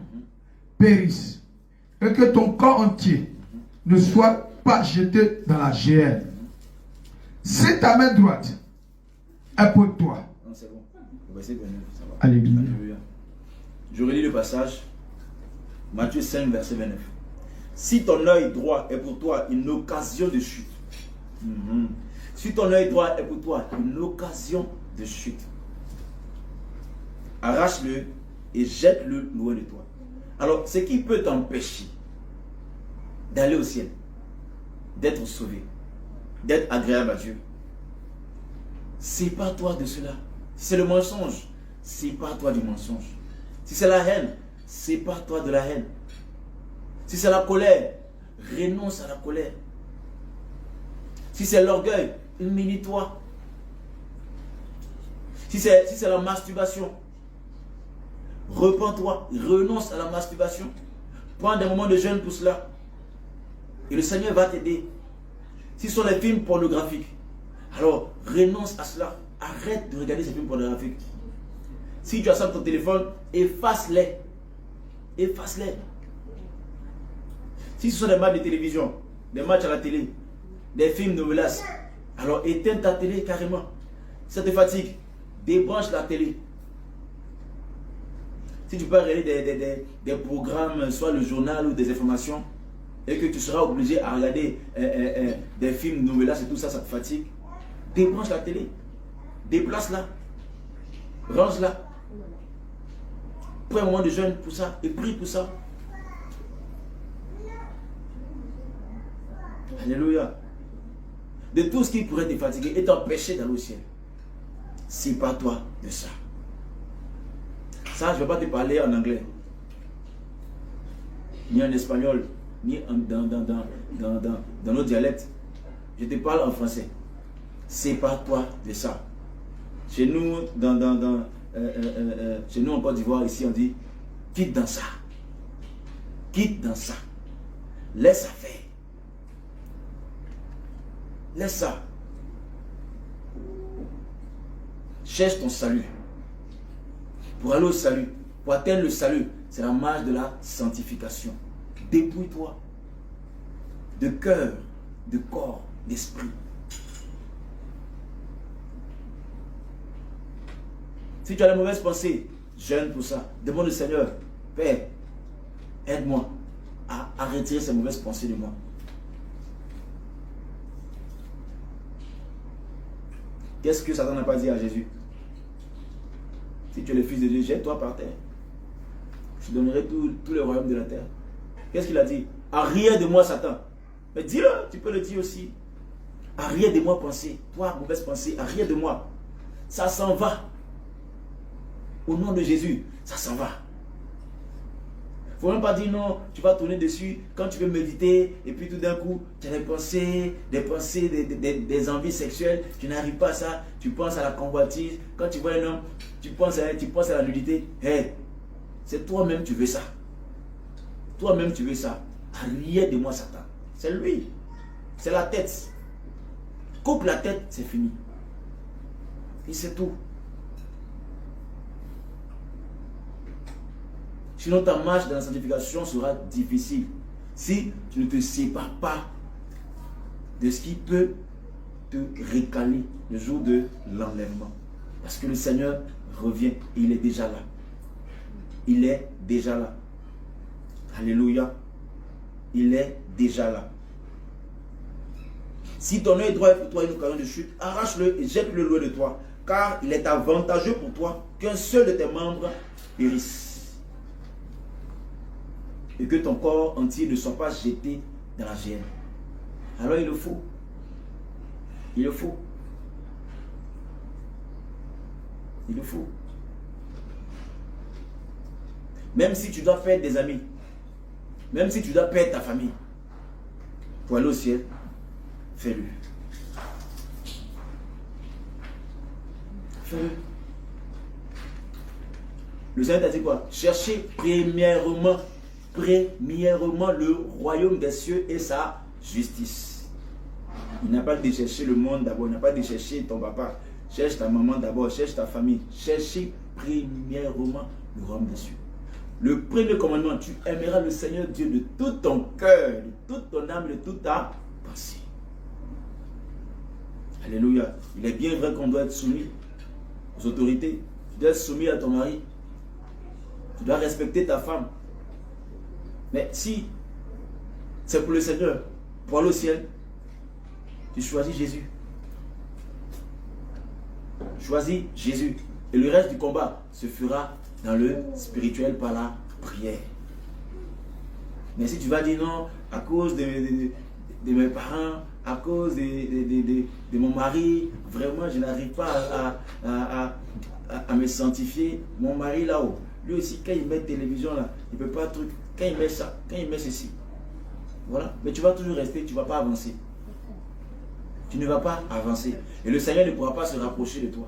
périsse et que ton corps entier ne soit pas jeté dans la géhenne. Si ta main droite est pour toi. Non, c'est bon. Ça va. Alléluia. Alléluia. Je relis le passage. Matthieu 5, verset 29. Si ton œil droit est pour toi une occasion de chute. Si ton œil droit est pour toi une occasion de chute, arrache-le et jette-le loin de toi. Alors, ce qui peut t'empêcher d'aller au ciel, d'être sauvé, d'être agréable à Dieu. Sépare-toi de cela. Si c'est le mensonge, sépare-toi du mensonge. Si c'est la haine, sépare-toi de la haine. Si c'est la colère, renonce à la colère. Si c'est l'orgueil, humilie-toi. Si c'est la masturbation, repens-toi, renonce à la masturbation. Prends des moments de jeûne pour cela. Et le Seigneur va t'aider. Si ce sont les films pornographiques, alors renonce à cela. Arrête de regarder ces films pornographiques. Si tu as ça sur ton téléphone, efface-les. Efface-les. Si ce sont des matchs de télévision, des matchs à la télé, des films novelas, alors éteins ta télé carrément. Si ça te fatigue, débranche la télé. Si tu peux regarder des programmes, soit le journal ou des informations, et que tu seras obligé à regarder des films novelas et tout ça, ça te fatigue, débranche la télé. Déplace-la. Range-la. Prends un moment de jeûne pour ça et prie pour ça. Alléluia. De tout ce qui pourrait te fatiguer et t'empêcher d'aller au ciel. Sépare-toi de ça. Ça, je ne vais pas te parler en anglais, ni en espagnol, ni dans nos dialectes. Je te parle en français. Sépare-toi de ça. Chez nous, chez nous en Côte d'Ivoire, ici, on dit quitte dans ça. Quitte dans ça. Laisse ça faire. Laisse ça. Cherche ton salut. Pour aller au salut, pour atteindre le salut, c'est la marche de la sanctification. Dépouille-toi de cœur, de corps, d'esprit. Si tu as les mauvaises pensées, jeûne pour ça. Demande au Seigneur, Père, aide-moi à retirer ces mauvaises pensées de moi. Qu'est-ce que Satan n'a pas dit à Jésus? Si tu es le Fils de Dieu, jette-toi par terre. Je te donnerai tous les royaumes de la terre. Qu'est-ce qu'il a dit? Arrière de moi, Satan. Mais dis-le, tu peux le dire aussi. Arrière de moi, pensée. Toi, mauvaise pensée, arrière de moi. Ça s'en va. Au nom de Jésus, ça s'en va. Il ne faut même pas dire non, tu vas tourner dessus quand tu veux méditer et puis tout d'un coup, tu as des pensées, des envies sexuelles, tu n'arrives pas à ça, tu penses à la convoitise. Quand tu vois un homme, tu penses à la nudité. Hey, c'est toi-même tu veux ça. Toi-même tu veux ça. Arrière de moi, Satan. C'est lui. C'est la tête. Coupe la tête, c'est fini. Et c'est tout. Sinon, ta marche dans la sanctification sera difficile si tu ne te sépares pas de ce qui peut te récaler le jour de l'enlèvement. Parce que le Seigneur revient. Il est déjà là. Il est déjà là. Alléluia. Il est déjà là. Si ton œil droit est pour toi une occasion de chute, arrache-le et jette-le loin de toi. Car il est avantageux pour toi qu'un seul de tes membres périsse. Et que ton corps entier ne soit pas jeté dans la géhenne. Alors il le faut. Il le faut. Il le faut. Même si tu dois perdre des amis, même si tu dois perdre ta famille, pour aller au ciel, fais-le. Fais-le. Le Seigneur t'a dit quoi? Cherchez premièrement le royaume des cieux et sa justice. Il n'a pas de chercher le monde d'abord, il n'a pas de chercher ton papa. Cherche ta maman d'abord, cherche ta famille. Cherchez premièrement le royaume des cieux. Le premier commandement, tu aimeras le Seigneur Dieu de tout ton cœur, de toute ton âme, de toute ta pensée. Alléluia. Il est bien vrai qu'on doit être soumis aux autorités. Tu dois être soumis à ton mari. Tu dois respecter ta femme. Mais si c'est pour le Seigneur, pour aller au ciel, tu choisis Jésus. Choisis Jésus. Et le reste du combat se fera dans le spirituel par la prière. Mais si tu vas dire non, à cause de mes parents, à cause de mon mari, vraiment, je n'arrive pas à me sanctifier. Mon mari là-haut, lui aussi, quand il met télévision là, il ne peut pas truc. Quand il met ça, quand il met ceci. Voilà. Mais tu vas toujours rester, tu ne vas pas avancer. Tu ne vas pas avancer. Et le Seigneur ne pourra pas se rapprocher de toi.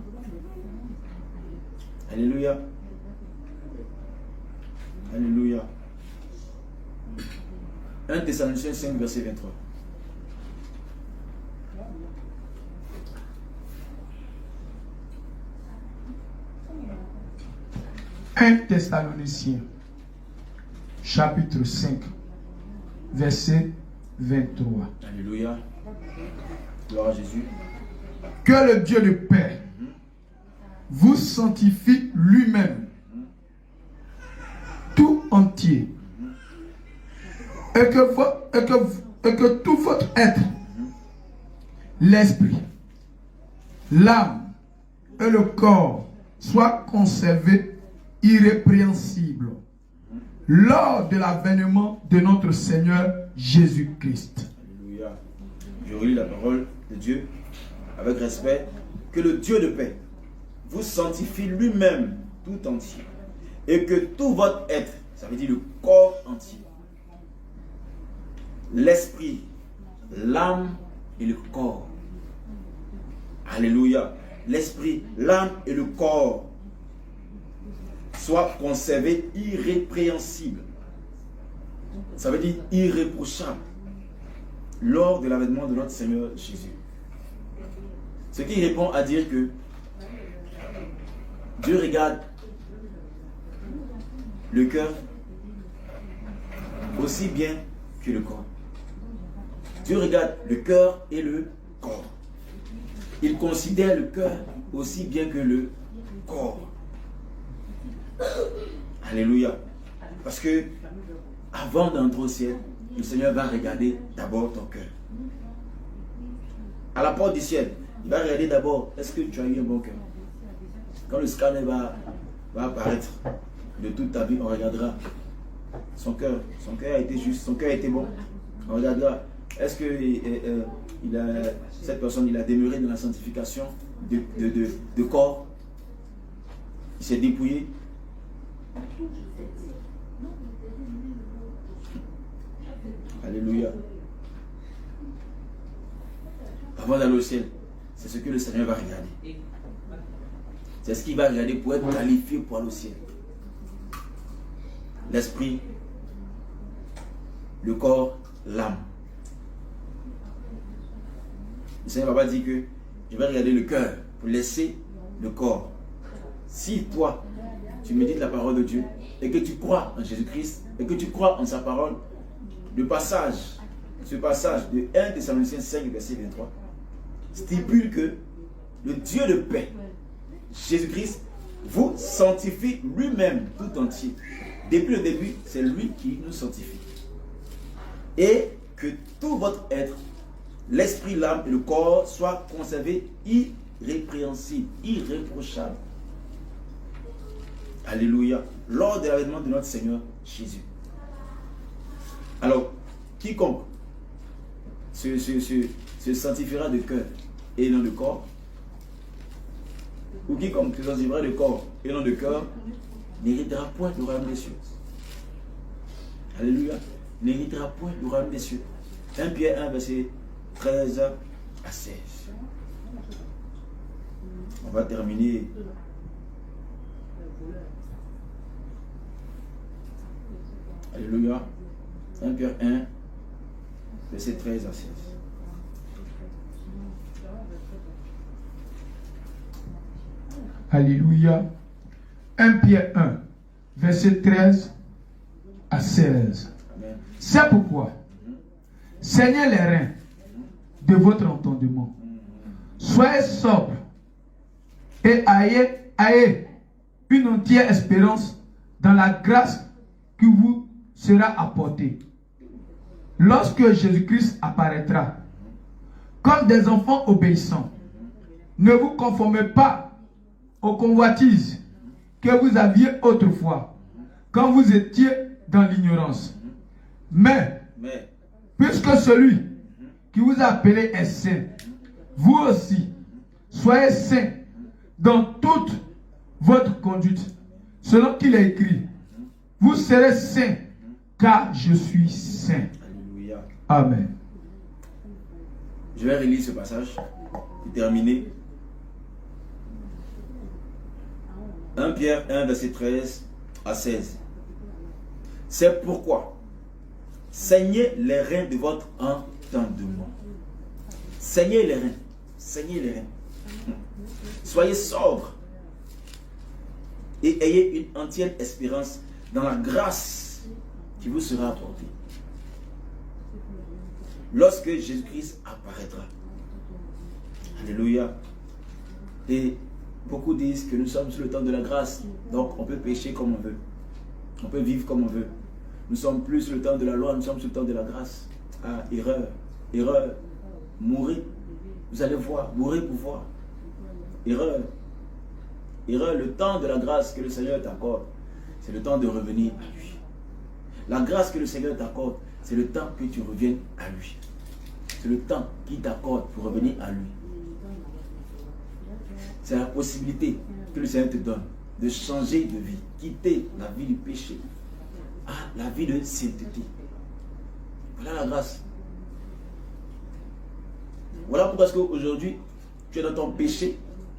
Alléluia. Alléluia. 1 Thessaloniciens 5, verset 23. Un Thessaloniciens, chapitre 5, verset 23. Alléluia. Gloire à Jésus. Que le Dieu de paix vous sanctifie lui-même, tout entier, et que tout votre être, l'esprit, l'âme et le corps soient conservés irrépréhensibles lors de l'avènement de notre Seigneur Jésus-Christ. Alléluia. Je relis la parole de Dieu avec respect. Que le Dieu de paix vous sanctifie lui-même tout entier, et que tout votre être, ça veut dire le corps entier, l'esprit, l'âme et le corps. Alléluia. L'esprit, l'âme et le corps soient conservés irrépréhensibles. Ça veut dire irréprochables lors de l'avènement de notre Seigneur Jésus. Ce qui répond à dire que Dieu regarde le cœur aussi bien que le corps. Dieu regarde le cœur et le corps. Il considère le cœur aussi bien que le corps. Alléluia. Parce que avant d'entrer au ciel, le Seigneur va regarder d'abord ton cœur. À la porte du ciel, il va regarder d'abord, est-ce que tu as eu un bon cœur? Quand le scanner va apparaître de toute ta vie, on regardera son cœur. Son cœur a été juste, son cœur a été bon. On regardera, est-ce que cette personne il a demeuré dans la sanctification de corps? Il s'est dépouillé. Alléluia. Avant d'aller au ciel, c'est ce que le Seigneur va regarder. C'est ce qu'il va regarder pour être qualifié pour aller au ciel. L'esprit, le corps, l'âme. Le Seigneur va pas dire que je vais regarder le cœur pour laisser le corps. Si toi, tu médites la parole de Dieu et que tu crois en Jésus-Christ et que tu crois en sa parole, ce passage de 1 Thessaloniciens 5, verset 23, stipule que le Dieu de paix, Jésus-Christ, vous sanctifie lui-même tout entier. Depuis le début, c'est lui qui nous sanctifie. Et que tout votre être, l'esprit, l'âme et le corps soient conservés irrépréhensibles, irréprochables. Alléluia. Lors de l'avènement de notre Seigneur Jésus. Alors, quiconque se sanctifiera de cœur et non de corps, ou quiconque se sanctifiera de corps et non de cœur, n'héritera point du royaume des cieux. Alléluia. N'héritera point du royaume des cieux. 1 Pierre 1, verset 13 à 16. On va terminer. Alléluia. 1 Pierre 1, verset 13 à 16. Alléluia. 1 Pierre 1, verset 13 à 16. Amen. C'est pourquoi, saignez les reins de votre entendement. Soyez sobre et ayez une entière espérance dans la grâce qui vous sera apportée lorsque Jésus-Christ apparaîtra. Comme des enfants obéissants, ne vous conformez pas aux convoitises que vous aviez autrefois, quand vous étiez dans l'ignorance. Mais puisque celui qui vous a appelé est saint. Vous aussi, soyez saints dans toute votre conduite, selon qu'il est écrit. Vous serez saints, car je suis saint. Alléluia. Amen. Je vais relire ce passage et terminer. 1 Pierre 1, verset 13 à 16. C'est pourquoi saignez les reins de votre entendement. Saignez les reins. Saignez les reins. Soyez sobres et ayez une entière espérance dans la grâce qui vous sera apportée lorsque Jésus-Christ apparaîtra. Alléluia. Et beaucoup disent que nous sommes sous le temps de la grâce. Donc on peut pécher comme on veut. On peut vivre comme on veut. Nous sommes plus sous le temps de la loi, nous sommes sous le temps de la grâce. Ah, erreur. Erreur. Mourez. Vous allez voir. Mourez pour voir. Erreur. Erreur. Le temps de la grâce que le Seigneur t'accorde, c'est le temps de revenir à lui. La grâce que le Seigneur t'accorde, c'est le temps que tu reviennes à lui. C'est le temps qu'il t'accorde pour revenir à lui. C'est la possibilité que le Seigneur te donne de changer de vie, quitter la vie du péché à la vie de sainteté. Voilà la grâce. Voilà pourquoi aujourd'hui, tu es dans ton péché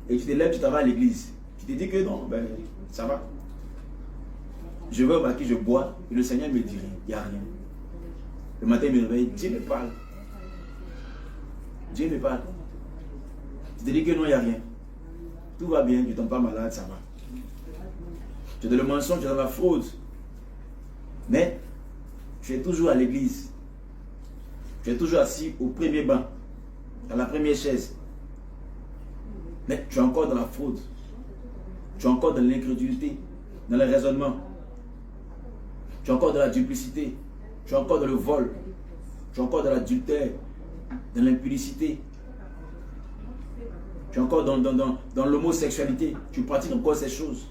et tu te lèves, tu t'en vas à l'église. Tu te dis que non, ben, ça va. Je vais au maquis, je bois, et le Seigneur me dit rien, il n'y a rien. Le matin, il me réveille, Dieu me parle. Dieu me parle. Tu te dis que non, il n'y a rien. Tout va bien, tu ne tombes pas malade, ça va. Tu es dans le mensonge, tu es dans la fraude. Mais tu es toujours à l'église. Tu es toujours assis au premier banc, à la première chaise. Mais tu es encore dans la fraude. Tu es encore dans l'incrédulité, dans le raisonnement. Tu es encore dans la duplicité. Tu es encore dans le vol. Tu es encore dans l'adultère, dans l'impudicité. Tu es encore dans l'homosexualité. Tu pratiques encore ces choses.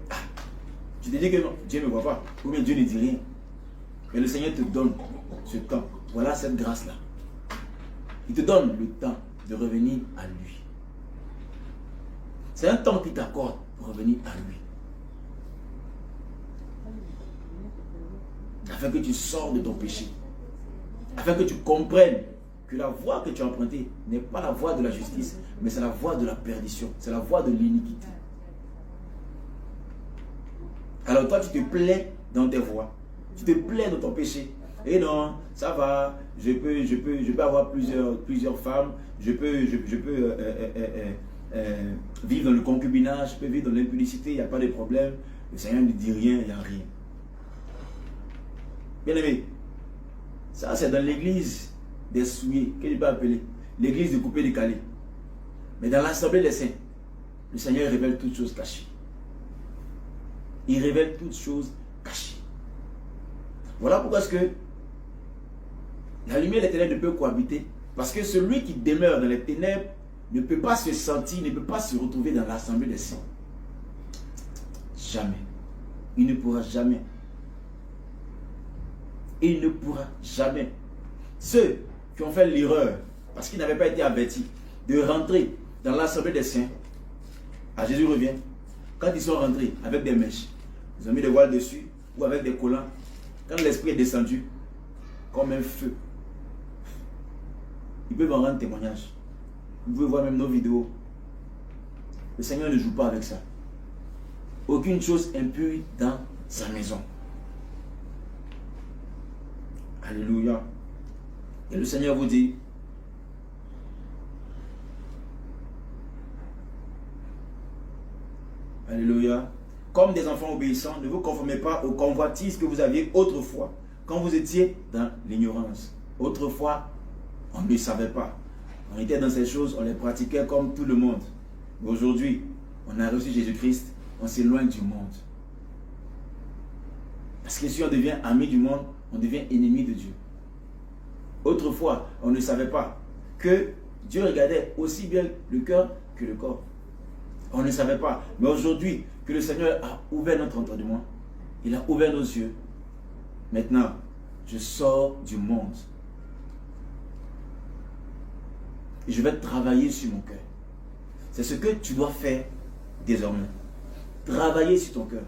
Ah, tu te dis que non, Dieu ne voit pas. Ou bien Dieu ne dit rien. Mais le Seigneur te donne ce temps. Voilà cette grâce-là. Il te donne le temps de revenir à lui. C'est un temps qu'il t'accorde pour revenir à lui. Afin que tu sors de ton péché. Afin que tu comprennes que la voie que tu as empruntée n'est pas la voie de la justice, mais c'est la voie de la perdition. C'est la voie de l'iniquité. Alors toi, tu te plais dans tes voies. Tu te plais dans ton péché. Et non, ça va, je peux avoir plusieurs femmes, je peux vivre dans le concubinage, je peux vivre dans l'impudicité, il n'y a pas de problème. Le Seigneur ne dit rien, il n'y a rien. Bien aimé, ça c'est dans l'église des souillés, que je peux appeler l'église de coupé décalé. Mais dans l'assemblée des saints, le Seigneur révèle toutes choses cachées. Il révèle toutes choses cachées. Voilà pourquoi est-ce que la lumière des ténèbres ne peut cohabiter. Parce que celui qui demeure dans les ténèbres ne peut pas se sentir, ne peut pas se retrouver dans l'assemblée des saints. Jamais. Il ne pourra jamais. Il ne pourra jamais. Ceux qui ont fait l'erreur, parce qu'ils n'avaient pas été avertis, de rentrer dans l'assemblée des saints, à Jésus revient. Quand ils sont rentrés avec des mèches, ils ont mis des voiles dessus, ou avec des collants. Quand l'esprit est descendu, comme un feu, ils peuvent en rendre témoignage. Vous pouvez voir même nos vidéos. Le Seigneur ne joue pas avec ça. Aucune chose impure dans sa maison. Alléluia. Et le Seigneur vous dit, alléluia, comme des enfants obéissants, ne vous conformez pas aux convoitises que vous aviez autrefois, quand vous étiez dans l'ignorance. Autrefois, on ne savait pas. On était dans ces choses, on les pratiquait comme tout le monde. Mais aujourd'hui, on a reçu Jésus-Christ, on s'éloigne du monde. Parce que si on devient ami du monde, on devient ennemi de Dieu. Autrefois, on ne savait pas que Dieu regardait aussi bien le cœur que le corps. On ne savait pas. Mais aujourd'hui, que le Seigneur a ouvert notre entendement, il a ouvert nos yeux. Maintenant, je sors du monde et je vais travailler sur mon cœur. C'est ce que tu dois faire désormais. Travailler sur ton cœur.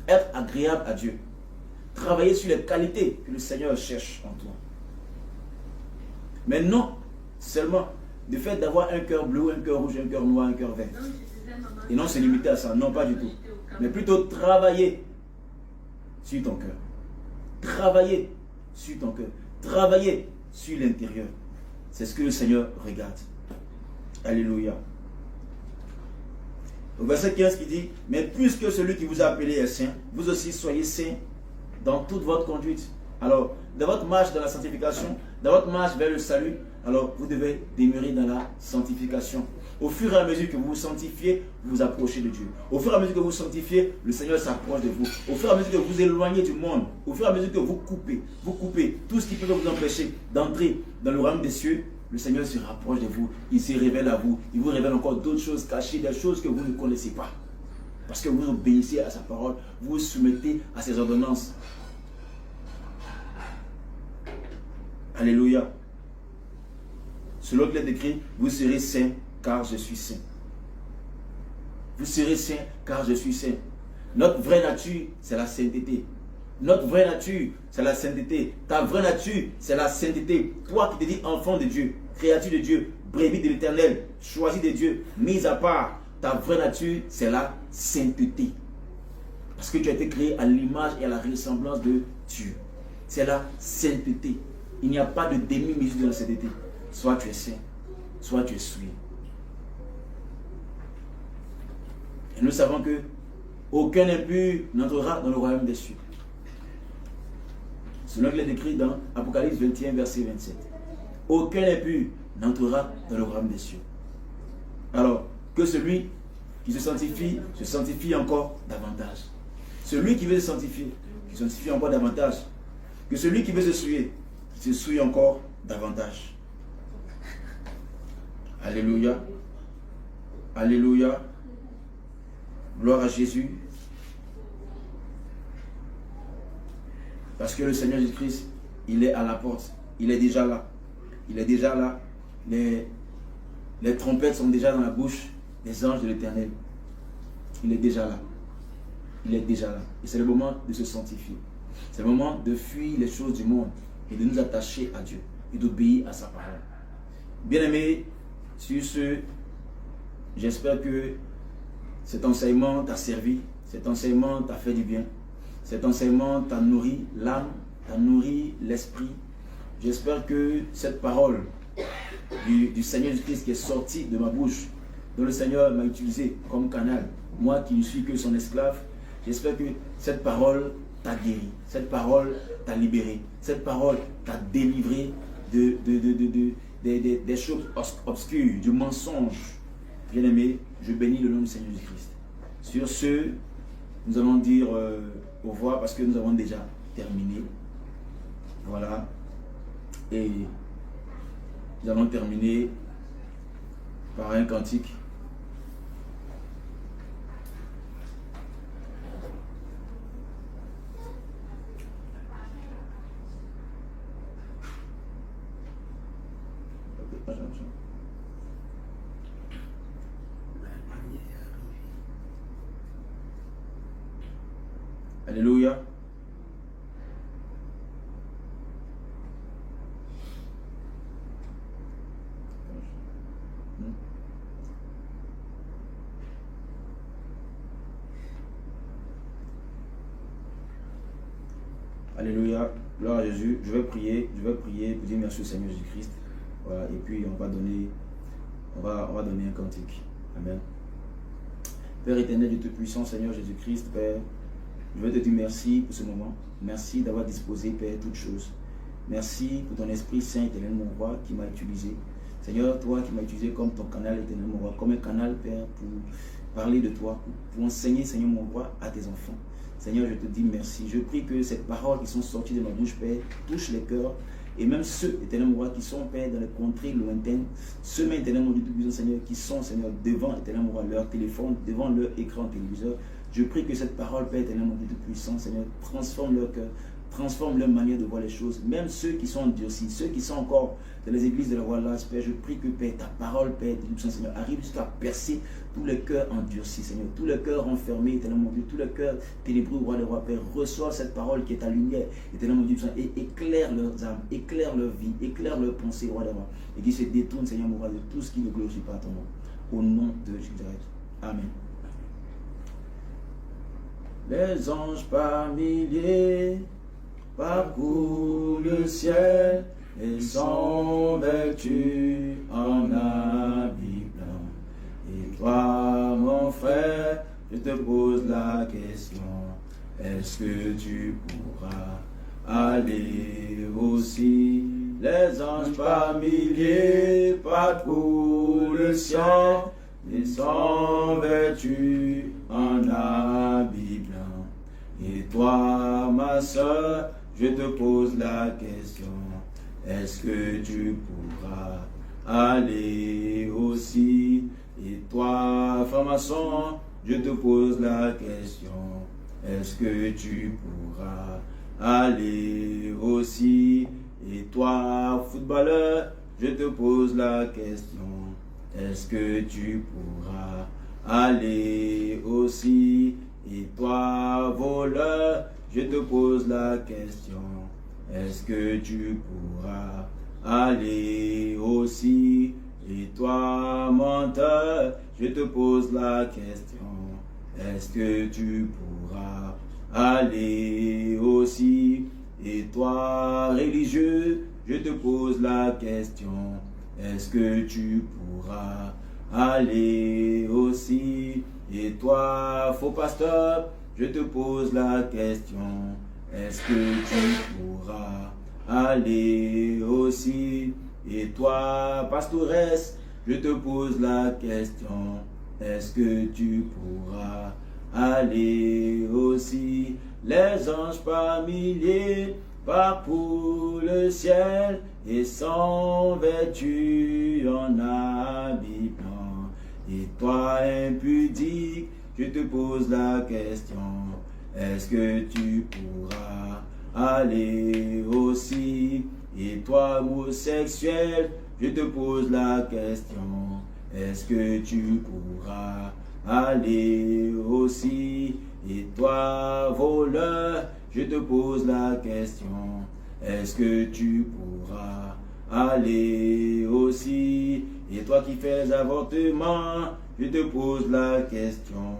Être agréable à Dieu. Travailler sur les qualités que le Seigneur cherche en toi. Mais non seulement le fait d'avoir un cœur bleu, un cœur rouge, un cœur noir, un cœur vert. Et non se limiter à ça. Non, pas du tout. Mais plutôt travailler sur ton cœur. Travailler sur ton cœur. Travailler sur l'intérieur. C'est ce que le Seigneur regarde. Alléluia. Au verset 15 qui dit, mais puisque celui qui vous a appelé est saint, vous aussi soyez saints dans toute votre conduite. Alors, dans votre marche dans la sanctification, dans votre marche vers le salut, alors vous devez demeurer dans la sanctification. Au fur et à mesure que vous vous sanctifiez, vous vous approchez de Dieu. Au fur et à mesure que vous vous sanctifiez, le Seigneur s'approche de vous. Au fur et à mesure que vous vous éloignez du monde, au fur et à mesure que vous coupez tout ce qui peut vous empêcher d'entrer dans le royaume des cieux, le Seigneur se rapproche de vous, il se révèle à vous, il vous révèle encore d'autres choses cachées, des choses que vous ne connaissez pas. Parce que vous obéissez à sa parole, vous vous soumettez à ses ordonnances. Alléluia. Selon qu'il est écrit, vous serez saints car je suis saint. Vous serez saints car je suis saint. Notre vraie nature, c'est la sainteté. Notre vraie nature, c'est la sainteté. Ta vraie nature, c'est la sainteté. Toi qui te dis enfant de Dieu, créature de Dieu, brebis de l'Éternel, choisi de Dieu, mise à part, ta vraie nature, c'est la sainteté. Parce que tu as été créé à l'image et à la ressemblance de Dieu. C'est la sainteté. Il n'y a pas de demi-mesure de la sainteté. Soit tu es saint, soit tu es souillé. Et nous savons que aucun impur n'entrera dans le royaume des cieux. Selon qu'il est écrit dans Apocalypse 21, verset 27. Aucun impur n'entrera dans le royaume des cieux. Alors, que celui qui se sanctifie encore davantage. Celui qui veut se sanctifier, qui se sanctifie encore davantage. Que celui qui veut se souiller, qui se souille encore davantage. Alléluia. Alléluia. Gloire à Jésus. Parce que le Seigneur Jésus-Christ, il est à la porte. Il est déjà là. Il est déjà là. Les trompettes sont déjà dans la bouche des anges de l'Éternel. Il est déjà là. Il est déjà là. Et c'est le moment de se sanctifier. C'est le moment de fuir les choses du monde et de nous attacher à Dieu et d'obéir à sa parole. Bien-aimés, sur ce, j'espère que cet enseignement t'a servi, cet enseignement t'a fait du bien, cet enseignement t'a nourri l'âme, t'a nourri l'esprit. J'espère que cette parole du Seigneur Jésus-Christ qui est sortie de ma bouche, dont le Seigneur m'a utilisé comme canal, moi qui ne suis que son esclave, j'espère que cette parole t'a guéri, cette parole t'a libéré, cette parole t'a délivré des choses obscures, du mensonge. Bien-aimé, je bénis le nom du Seigneur Jésus-Christ. Sur ce, nous allons dire au revoir parce que nous avons déjà terminé. Voilà. Et nous allons terminer par un cantique. Alléluia. Alléluia. Gloire à Jésus. Je vais prier pour dire merci au Seigneur Jésus-Christ. Voilà, et puis on va donner un cantique. Amen. Père éternel, Dieu Tout-Puissant, Seigneur Jésus-Christ, Père, je veux te dire merci pour ce moment. Merci d'avoir disposé, Père, toutes choses. Merci pour ton Esprit Saint, éternel, mon roi, qui m'a utilisé. Seigneur, toi qui m'as utilisé comme ton canal, éternel, mon roi, comme un canal, Père, pour parler de toi, pour enseigner, Seigneur, mon roi, à tes enfants. Seigneur, je te dis merci. Je prie que ces paroles qui sont sorties de ma bouche, Père, touchent les cœurs. Et même ceux, éternel mon roi, qui sont, Père, dans les contrées lointaines, ceux, éternel mon Dieu Tout-Puissant, Seigneur, qui sont, Seigneur, devant, éternel mon roi, leur téléphone, devant leur écran téléviseur. Je prie que cette parole, Père, éternel mon Dieu Tout-Puissant, Seigneur, transforme leur cœur, transforme leur manière de voir les choses. Même ceux qui sont endurcis, ceux qui sont encore dans les églises de la Roi de l'Âge, Père, je prie que, Père, ta parole, Père, Seigneur, arrive jusqu'à percer tous les cœurs endurcis, Seigneur, tous les cœurs enfermés, éternel mon Dieu, tous les cœurs ténébreux, Roi des Rois, Père, reçois cette parole qui est ta lumière, éternel mon Dieu, et éclaire leurs âmes, éclaire leur vie, éclaire leurs pensées, Roi des Rois, et qui se détourne, Seigneur, mon Roi, de tout ce qui ne glorifie pas ton nom. Au nom de Jésus. Amen. Les anges par milliers parcourent le ciel et sont vêtus en habits blancs. Et toi, mon frère, je te pose la question, est-ce que tu pourras aller aussi? Les anges par milliers parcourent le ciel et sont vêtus en habits blancs. Et toi, ma soeur, je te pose la question, est-ce que tu pourras aller aussi? Et toi, franc-maçon, je te pose la question, est-ce que tu pourras aller aussi? Et toi, footballeur, je te pose la question, est-ce que tu pourras aller aussi? Et toi, voleur, je te pose la question, est-ce que tu pourras aller aussi? Et toi, menteur, je te pose la question, est-ce que tu pourras aller aussi? Et toi, religieux, je te pose la question, est-ce que tu pourras aller aussi? Et toi, faux pasteur, je te pose la question, est-ce que tu pourras aller aussi? Et toi, pastoresse, je te pose la question, est-ce que tu pourras aller aussi? Les anges par milliers parcourent le ciel et sont vêtus en habits blancs. Et toi, impudique, je te pose la question, est-ce que tu pourras aller aussi? Et toi, homosexuel, je te pose la question, est-ce que tu pourras aller aussi? Et toi, voleur, je te pose la question, est-ce que tu pourras aller aussi? Et toi qui fais les avortements, je te pose la question,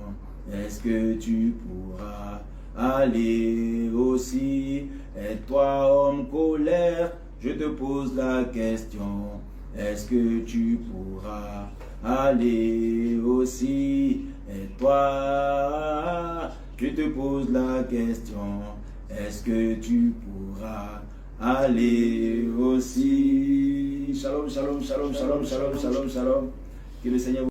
est-ce que tu pourras aller aussi? Et toi, homme colère, je te pose la question, est-ce que tu pourras aller aussi? Et toi, je te pose la question, est-ce que tu pourras aller aussi? Shalom, shalom, shalom, shalom, shalom, shalom, shalom. Que le Seigneur